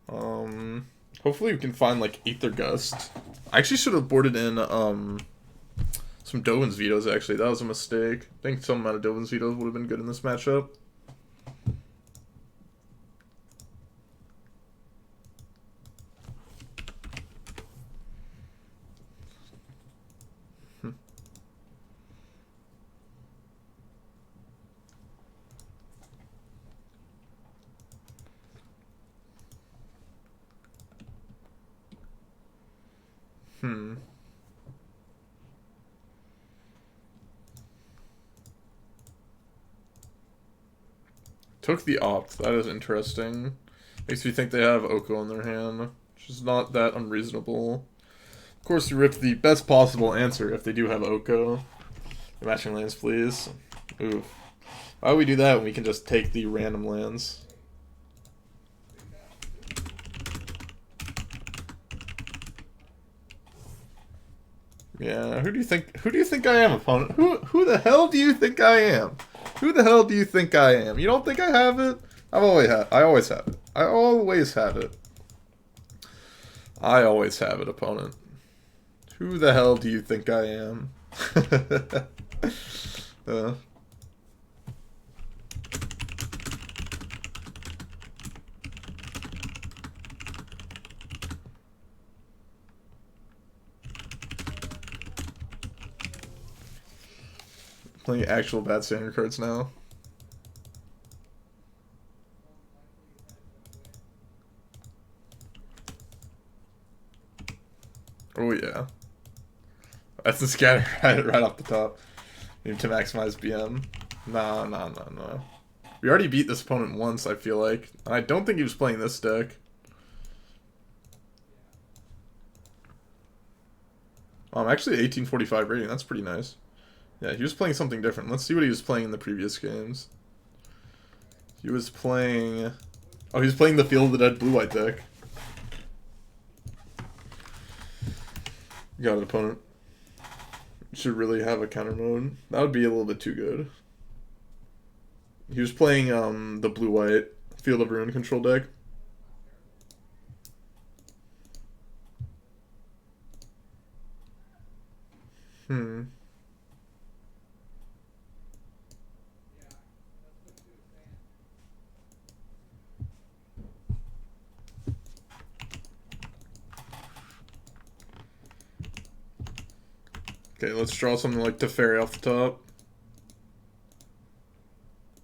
Hopefully we can find like Aether Gust. I actually should have boarded in some Dovin's Vetoes actually. That was a mistake. I think some amount of Dovin's Vetoes would have been good in this matchup. Took the opt. That is interesting. Makes me think they have Oko in their hand, which is not that unreasonable. Of course, we ripped the best possible answer if they do have Oko. The matching lands, please. Oof. Why would we do that when we can just take the random lands? Yeah, who do you think I am, opponent? Who the hell do you think I am? Who the hell do you think I am? You don't think I have it? I always have it. I always have it. I always have it, opponent. Who the hell do you think I am? Playing actual bad standard cards now. Oh yeah. That's the scatter right off the top. Need to maximize BM. No. We already beat this opponent once, I feel like. And I don't think he was playing this deck. I'm actually 1845 rating. That's pretty nice. Yeah, he was playing something different. Let's see what he was playing in the previous games. He was playing... Oh, he was playing the Field of the Dead blue-white deck. Got it, opponent. Should really have a counter mode. That would be a little bit too good. He was playing the blue-white Field of Ruin control deck. Okay, let's draw something like Teferi off the top.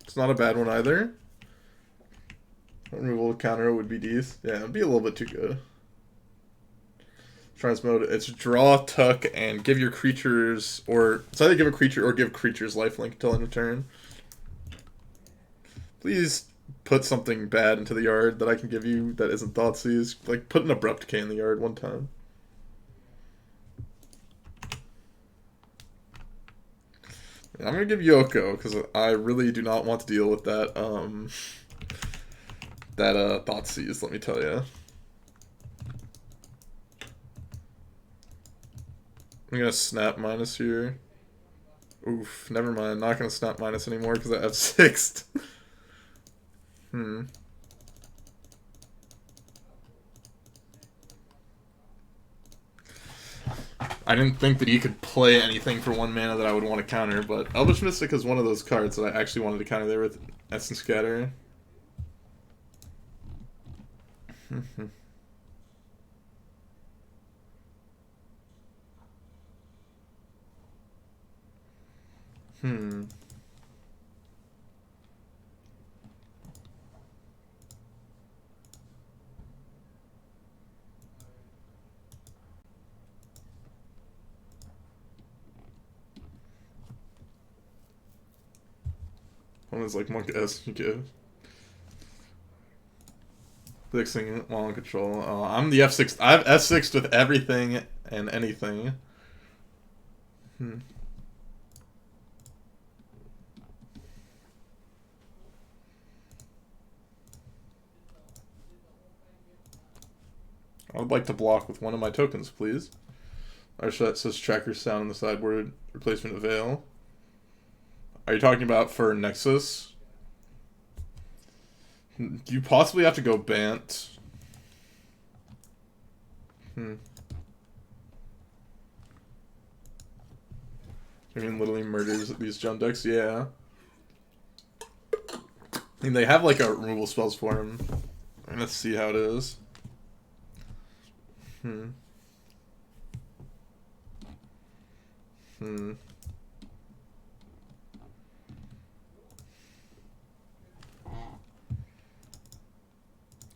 It's not a bad one either. Removal counter would be decent. Yeah, it'd be a little bit too good. Transmode, it's draw, tuck, and give your creatures, or it's either give a creature or give creatures lifelink until end of turn. Please put something bad into the yard that I can give you that isn't Thoughtseize. Like, put an Abrupt Decay in the yard one time. I'm gonna give Yoko, because I really do not want to deal with that, Thoughtseize, let me tell you. I'm gonna snap minus here. Oof, never mind. Not gonna snap minus anymore because I have 6'd. I didn't think that he could play anything for 1 mana that I would want to counter, but Elvish Mystic is one of those cards that I actually wanted to counter there with Essence Scatter. One is like Monk S you give. Fixing it while in control. I'm the F6. I have F6 with everything and anything. I would like to block with one of my tokens, please. Actually, that says tracker sound on the sideboard. Replacement of Veil. Are you talking about for Nexus? You possibly have to go Bant. I mean, literally murders these jump decks, yeah. I mean, they have like a removal spells for him. Let's see how it is.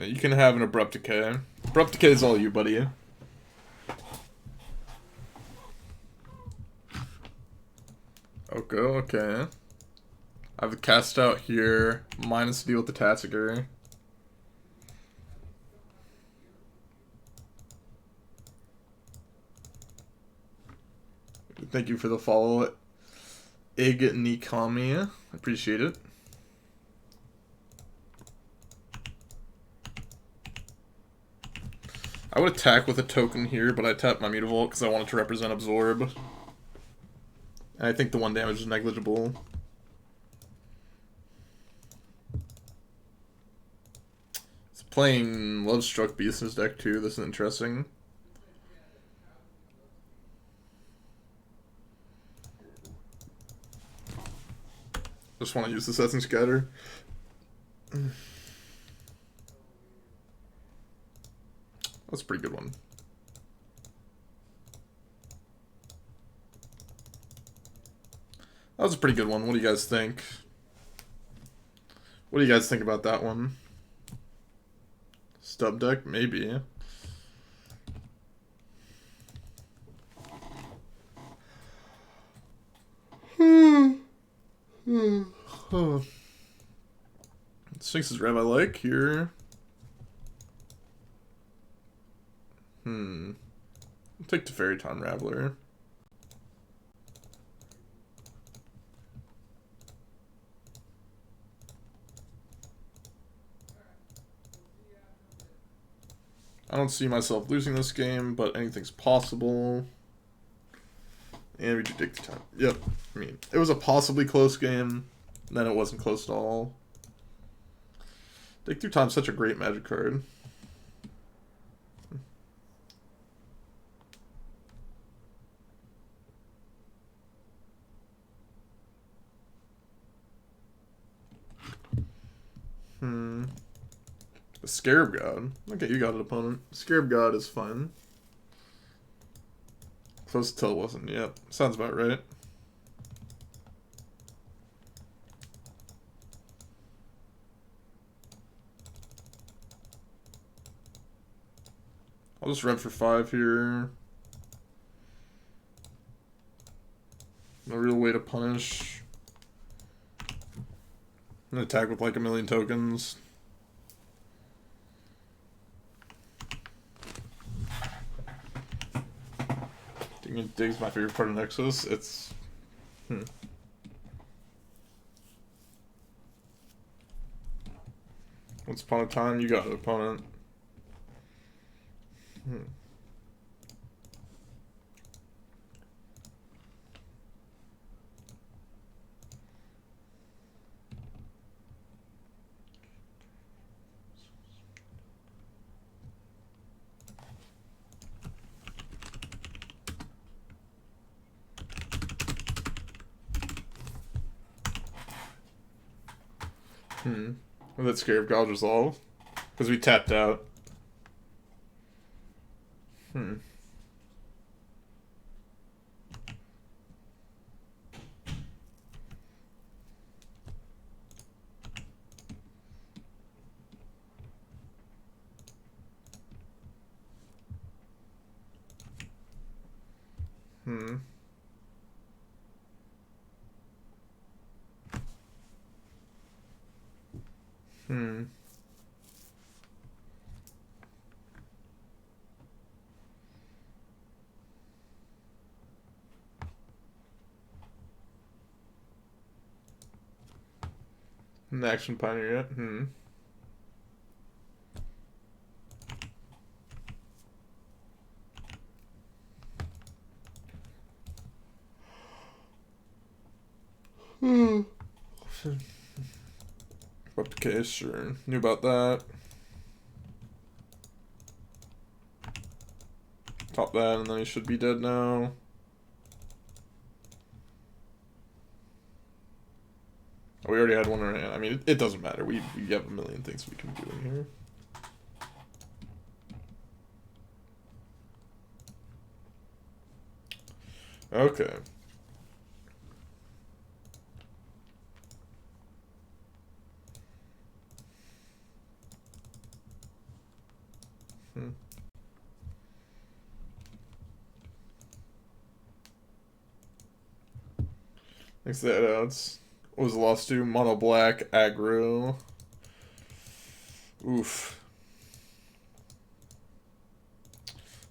You can have an Abrupt Decay. Abrupt Decay is all you, buddy. Okay. I have a cast out here. Minus to deal with the Tatsuger. Thank you for the follow, Ig Nikami. Appreciate it. I would attack with a token here, but I tapped my Mutavault because I wanted to represent Absorb. And I think the 1 damage is negligible. It's playing Lovestruck Beast in his deck too. This is interesting. Just want to use the Sets and Scatter. That's a pretty good one. That was a pretty good one. What do you guys think? What do you guys think about that one? Stub deck? Maybe. Sphinx's Rev I like here. I'll take the Fairy Time Raveler. I don't see myself losing this game, but anything's possible. And we do dig through time. Yep. I mean, it was a possibly close game. Then it wasn't close at all. Dig through time's such a great Magic card. The Scarab God. Okay, you got an opponent. Scarab God is fun. Close till wasn't. Yep. Sounds about right. I'll just rev for 5 here. No real way to punish. I'm gonna attack with like a million tokens. Dig's my favorite part of Nexus. It's Once upon a time, you got an opponent. Will that Scarab God resolve? Because we tapped out. An Action Pioneer yet? Up the case, sure. Knew about that. Top that, and then he should be dead now. Oh, we already had one in our hand. I mean, it doesn't matter. We have a million things we can do in here. Okay. Thanks to that odds. What was the loss to? Mono black, aggro. Oof.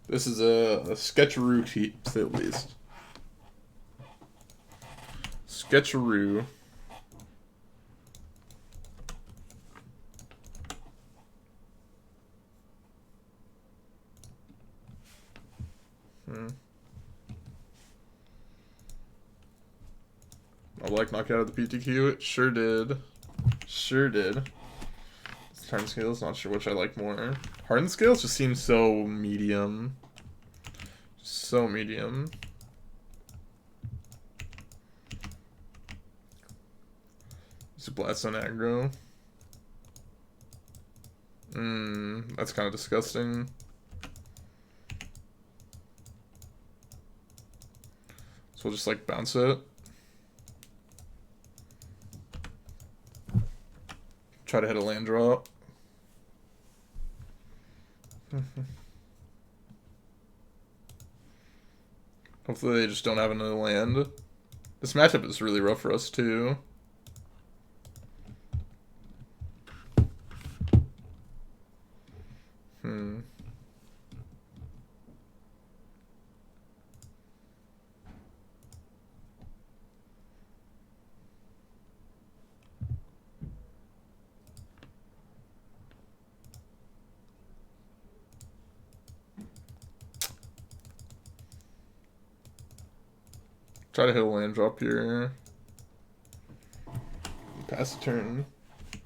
This is a Sketcheroo keep, to say the least. Sketcheroo. black knock out of the PTQ? It sure did. Sure did. Turn scales, not sure which I like more. Hardened scales just seem so medium. So medium. It's a blast on aggro. That's kind of disgusting. So we'll just like bounce it. Try to hit a land drop. Hopefully they just don't have another land. This matchup is really rough for us too. Try to hit a land drop here. Pass the turn.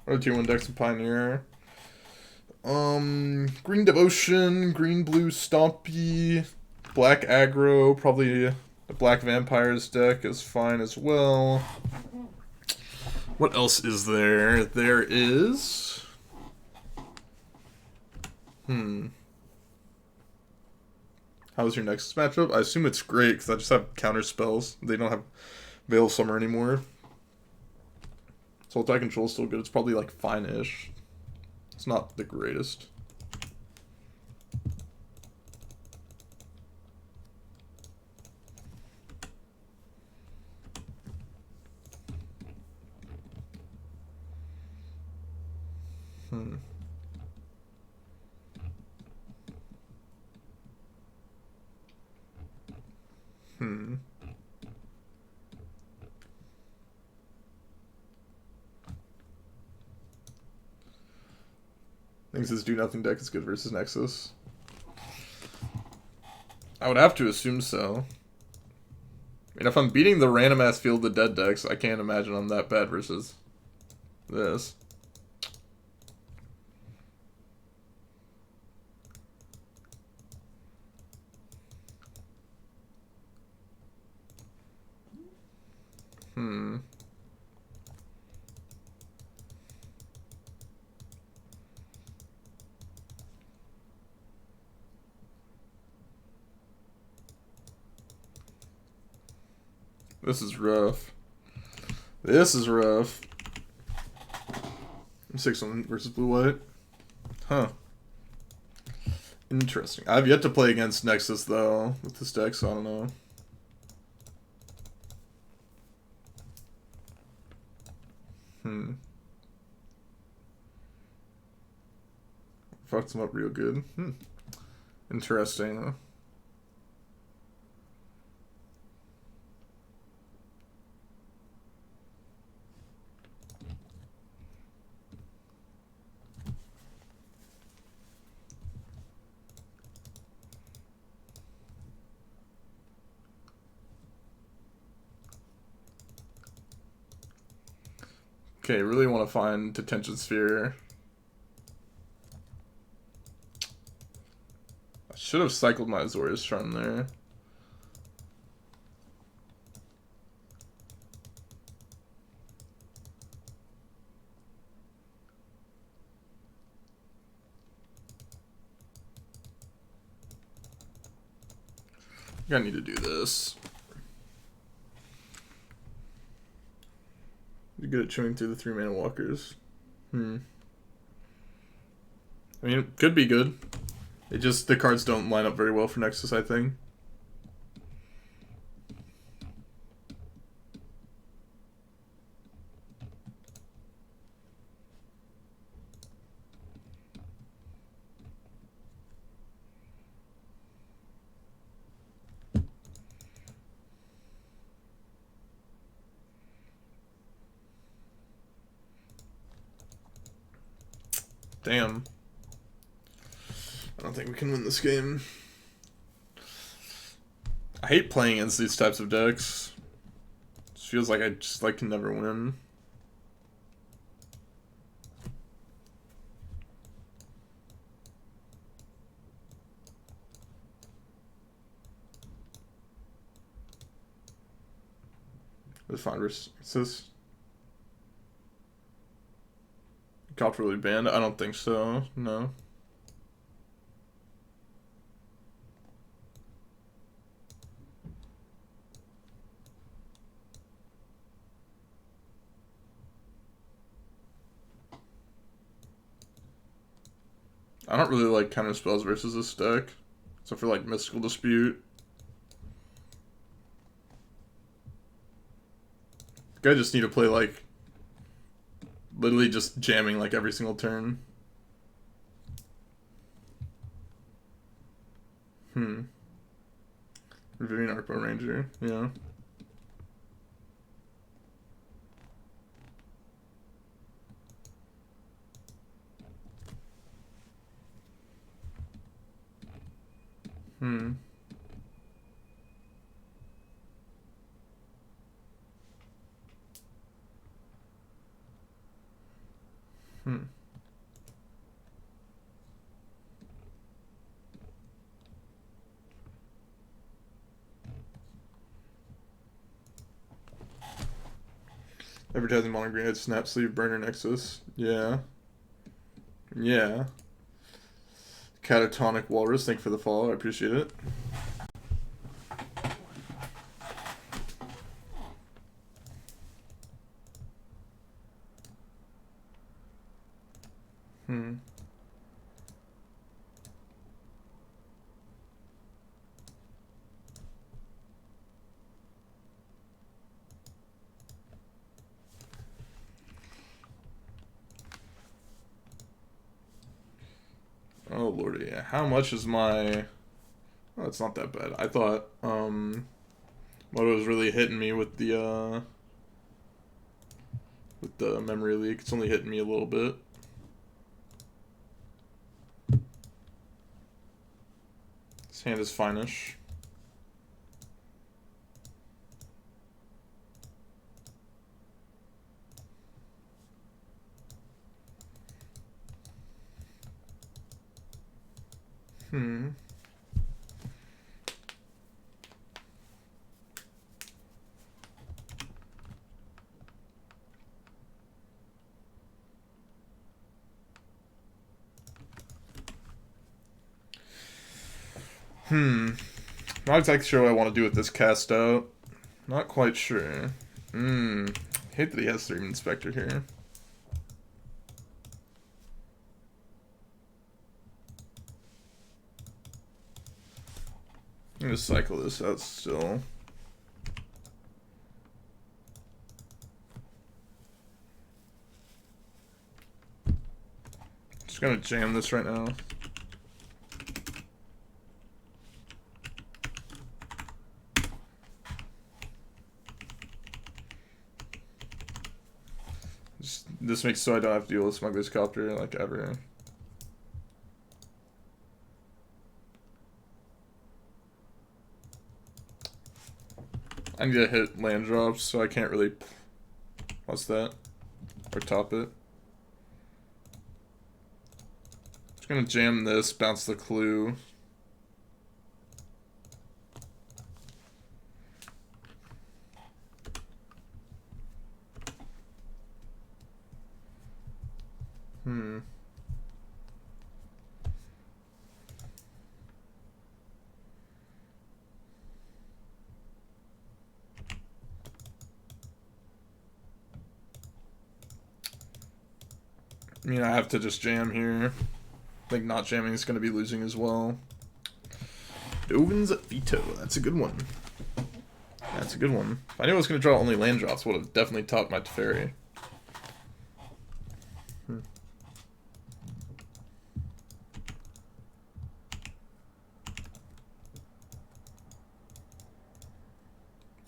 Or 2-1 decks of Pioneer. Green Devotion, green blue Stompy, black aggro, probably the black vampires deck is fine as well. What else is there? There is... How's your next matchup? I assume it's great because I just have counter spells. They don't have Veil of Summer anymore. Soul Tie Control is still good. It's probably like fine-ish. It's not the greatest. Thinks his do nothing deck is good versus Nexus. I would have to assume so. I mean, if I'm beating the random ass Field of Dead decks, I can't imagine I'm that bad versus this. This is rough. This is rough. 6-1 versus blue-white. Huh. Interesting. I've yet to play against Nexus, though, with this deck, so I don't know. Fucked him up real good. Interesting. Okay, really want to find Detention Sphere. I should have cycled my Azorius Charm there. I think I need to do this. You're good at chewing through the 3-mana walkers. I mean, it could be good. It just, the cards don't line up very well for Nexus, I think. Damn. I don't think we can win this game. I hate playing against these types of decks. It's This feels like I just like can never win. The fine versus Copter really banned? I don't think so. No. I don't really like counter spells versus this deck, except for like Mystical Dispute. I just need to play like literally just jamming like every single turn. Reviewing Arpo Ranger, yeah. Hmm. Advertising Mono Green Head, Snap Sleeve, Burner Nexus. Yeah. Yeah. Catatonic Walrus, thank you for the follow. I appreciate it. Oh lordy, how much is my... Oh, it's not that bad. I thought, Moto was really hitting me with the memory leak. It's only hitting me a little bit. This hand is fine-ish. Not exactly sure what I want to do with this cast out. Not quite sure. Hate that he has 3 Inspector here. I'm gonna cycle this out still. Just gonna jam this right now. This makes so I don't have to deal with Smuggler's Copter like ever. I need to hit land drops, so I can't really... What's that? Or top it. Just gonna jam this, bounce the clue. I mean, I have to just jam here. I think not jamming is going to be losing as well. Dovin's Veto. That's a good one. That's a good one. If I knew I was going to draw only land drops, would have definitely topped my Teferi.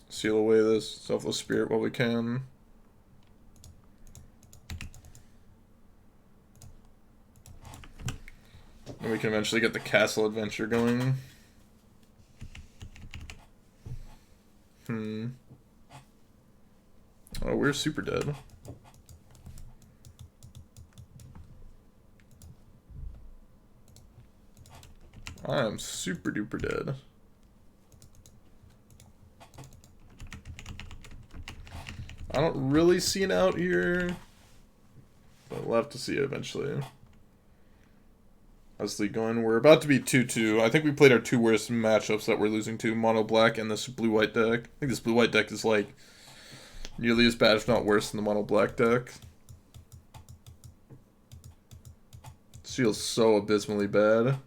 Seal away this Selfless Spirit while we can. And we can eventually get the castle adventure going. we're super dead. I am super duper dead. I don't really see an out here, but we'll have to see it eventually. How's the league going? We're about to be 2-2. I think we played our two worst matchups that we're losing to, mono black and this blue white deck. I think this blue white deck is like nearly as bad, if not worse, than the mono black deck. This feels so abysmally bad.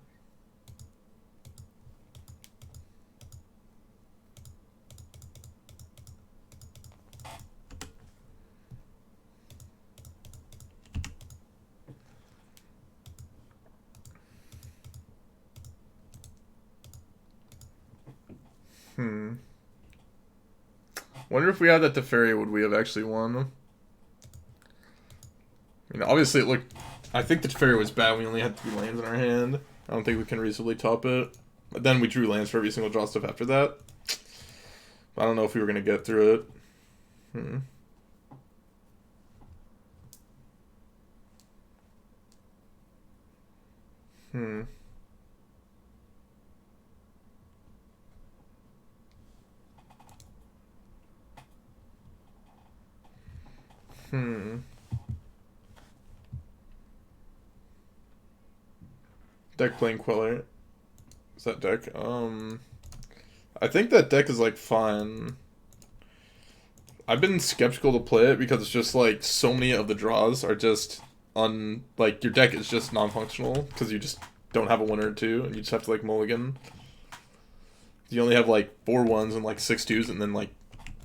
Wonder if we had that Teferi, would we have actually won? I mean, obviously it looked... I think the Teferi was bad. We only had 3 lands in our hand. I don't think we can reasonably top it. But then we drew lands for every single draw stuff after that. But I don't know if we were going to get through it. Deck playing Queller. Is that deck? I think that deck is like fine. I've been skeptical to play it because it's just like so many of the draws are just like your deck is just non-functional because you just don't have a 1 or 2 and you just have to like mulligan. You only have like 4 1s and like 6 2s and then like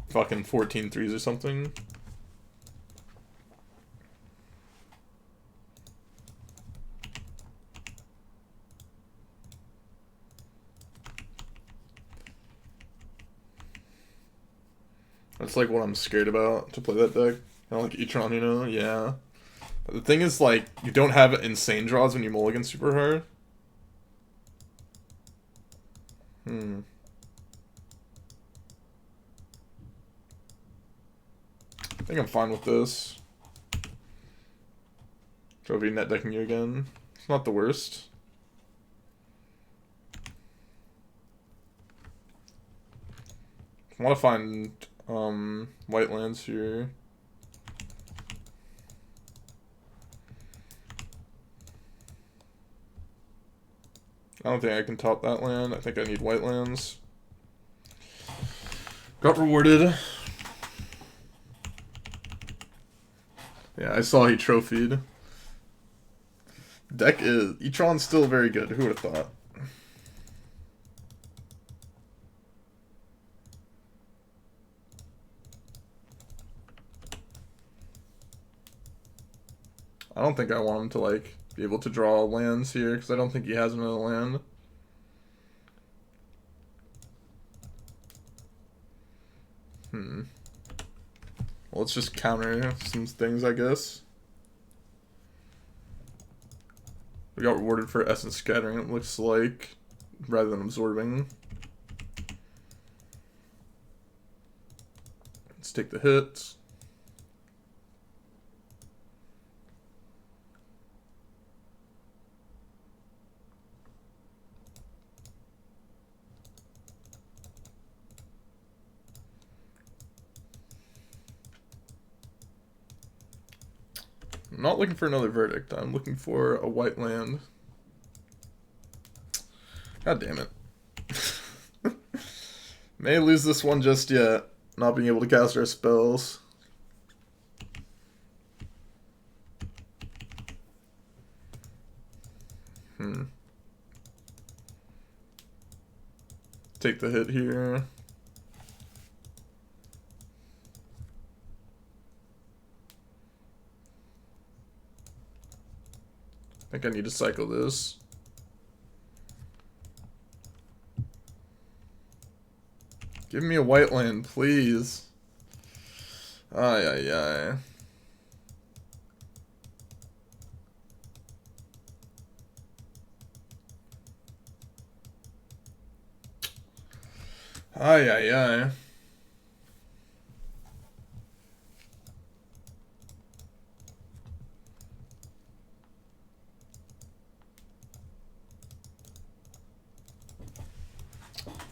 fucking 14 3s or something. That's like what I'm scared about to play that deck. I don't like e-tron, you know? Yeah. But the thing is, like, you don't have insane draws when you mulligan super hard. I think I'm fine with this. Trophy net decking you again. It's not the worst. I want to find white lands here. I don't think I can top that land. I think I need white lands. Got rewarded. Yeah, I saw he trophied. Deck is... E-tron's still very good. Who would have thought? I don't think I want him to, like, be able to draw lands here, because I don't think he has another land. Well, let's just counter some things, I guess. We got rewarded for essence scattering, it looks like, rather than absorbing. Let's take the hits. I'm not looking for another verdict. I'm looking for a white land. God damn it. May lose this one just yet. Not being able to cast our spells. Take the hit here. I think I need to cycle this. Give me a white land, please. Ay, ay, ay. Ay, ay, ay.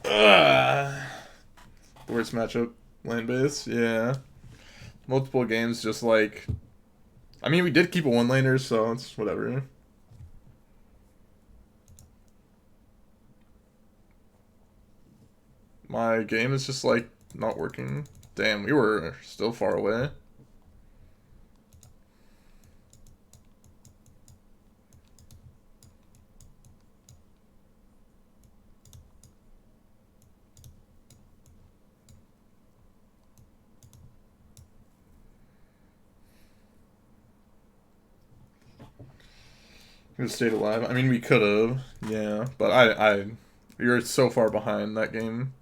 Ugh. Worst matchup, land base. Yeah, multiple games. Just like, I mean, we did keep a one laner, so it's whatever. My game is just like not working. Damn, we were still far away. We stayed alive. I mean, we could have, yeah, but you're so far behind that game.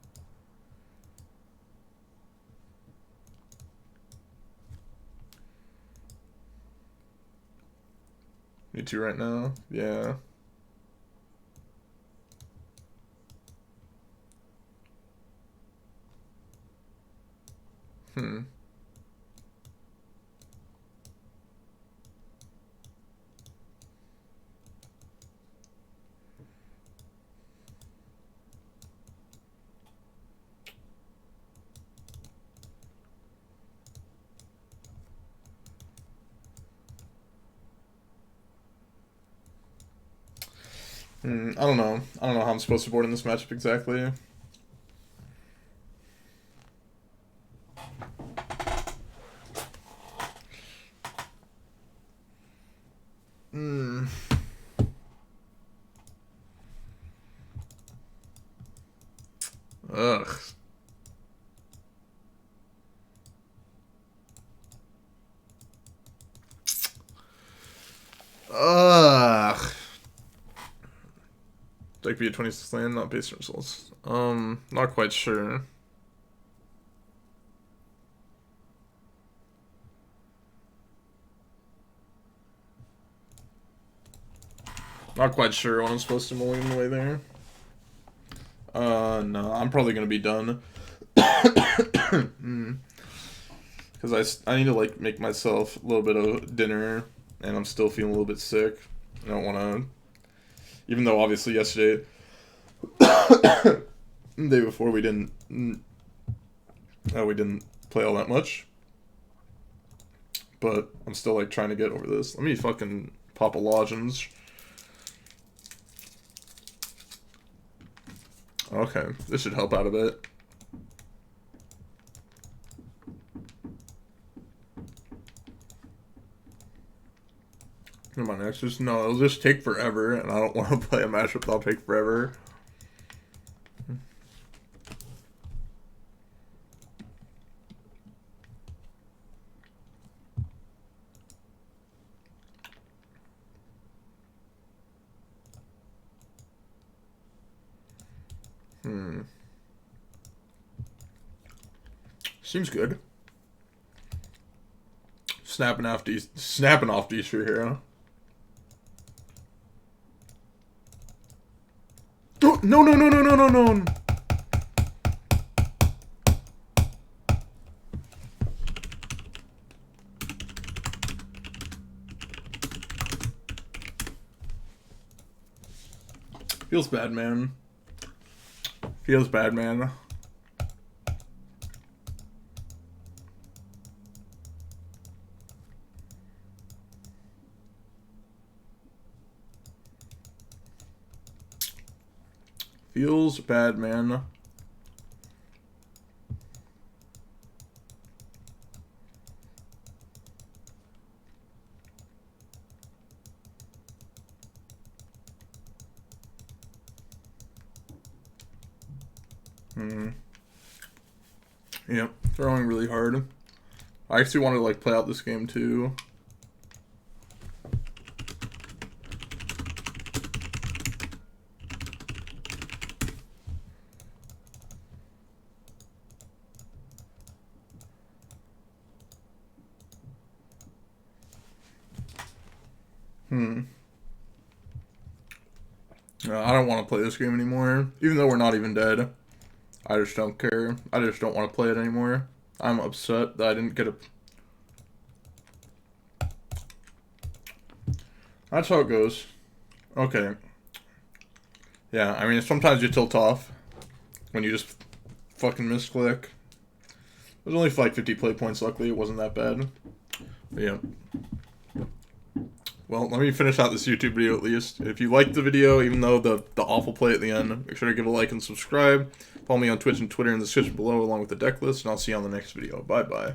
Me too right now. Yeah. Hmm. I don't know. I don't know how I'm supposed to board in this matchup exactly. Hmm. Ugh. Ugh. Deck be a 26 land, not based on results. Not quite sure. Not quite sure when I'm supposed to mulligan the way there. No, I'm probably gonna be done. Because I need to like make myself a little bit of dinner, and I'm still feeling a little bit sick. I don't want to, even though obviously yesterday, the day before we didn't play all that much, but I'm still like trying to get over this. Let me fucking pop a lozenge. Okay, this should help out a bit. Come on, next. Just no, it'll just take forever, and I don't want to play a matchup that'll take forever. Seems good. Snapping off these for hero. Oh, no, no, no, no, no, no, no. Feels bad, man. Feels bad, man. Feels bad, man. Yep, throwing really hard. I actually want to like play out this game too. I don't want to play this game anymore, even though we're not even dead. I just don't care. I just don't want to play it anymore. I'm upset that I didn't get a... That's how it goes. Okay. Yeah, I mean, sometimes you tilt off. when you just fucking misclick. It was only for like 50 play points, luckily it wasn't that bad. But yeah. Well, let me finish out this YouTube video at least. If you liked the video, even though the awful play at the end, make sure to give a like and subscribe. Follow me on Twitch and Twitter in the description below along with the deck list, and I'll see you on the next video. Bye-bye.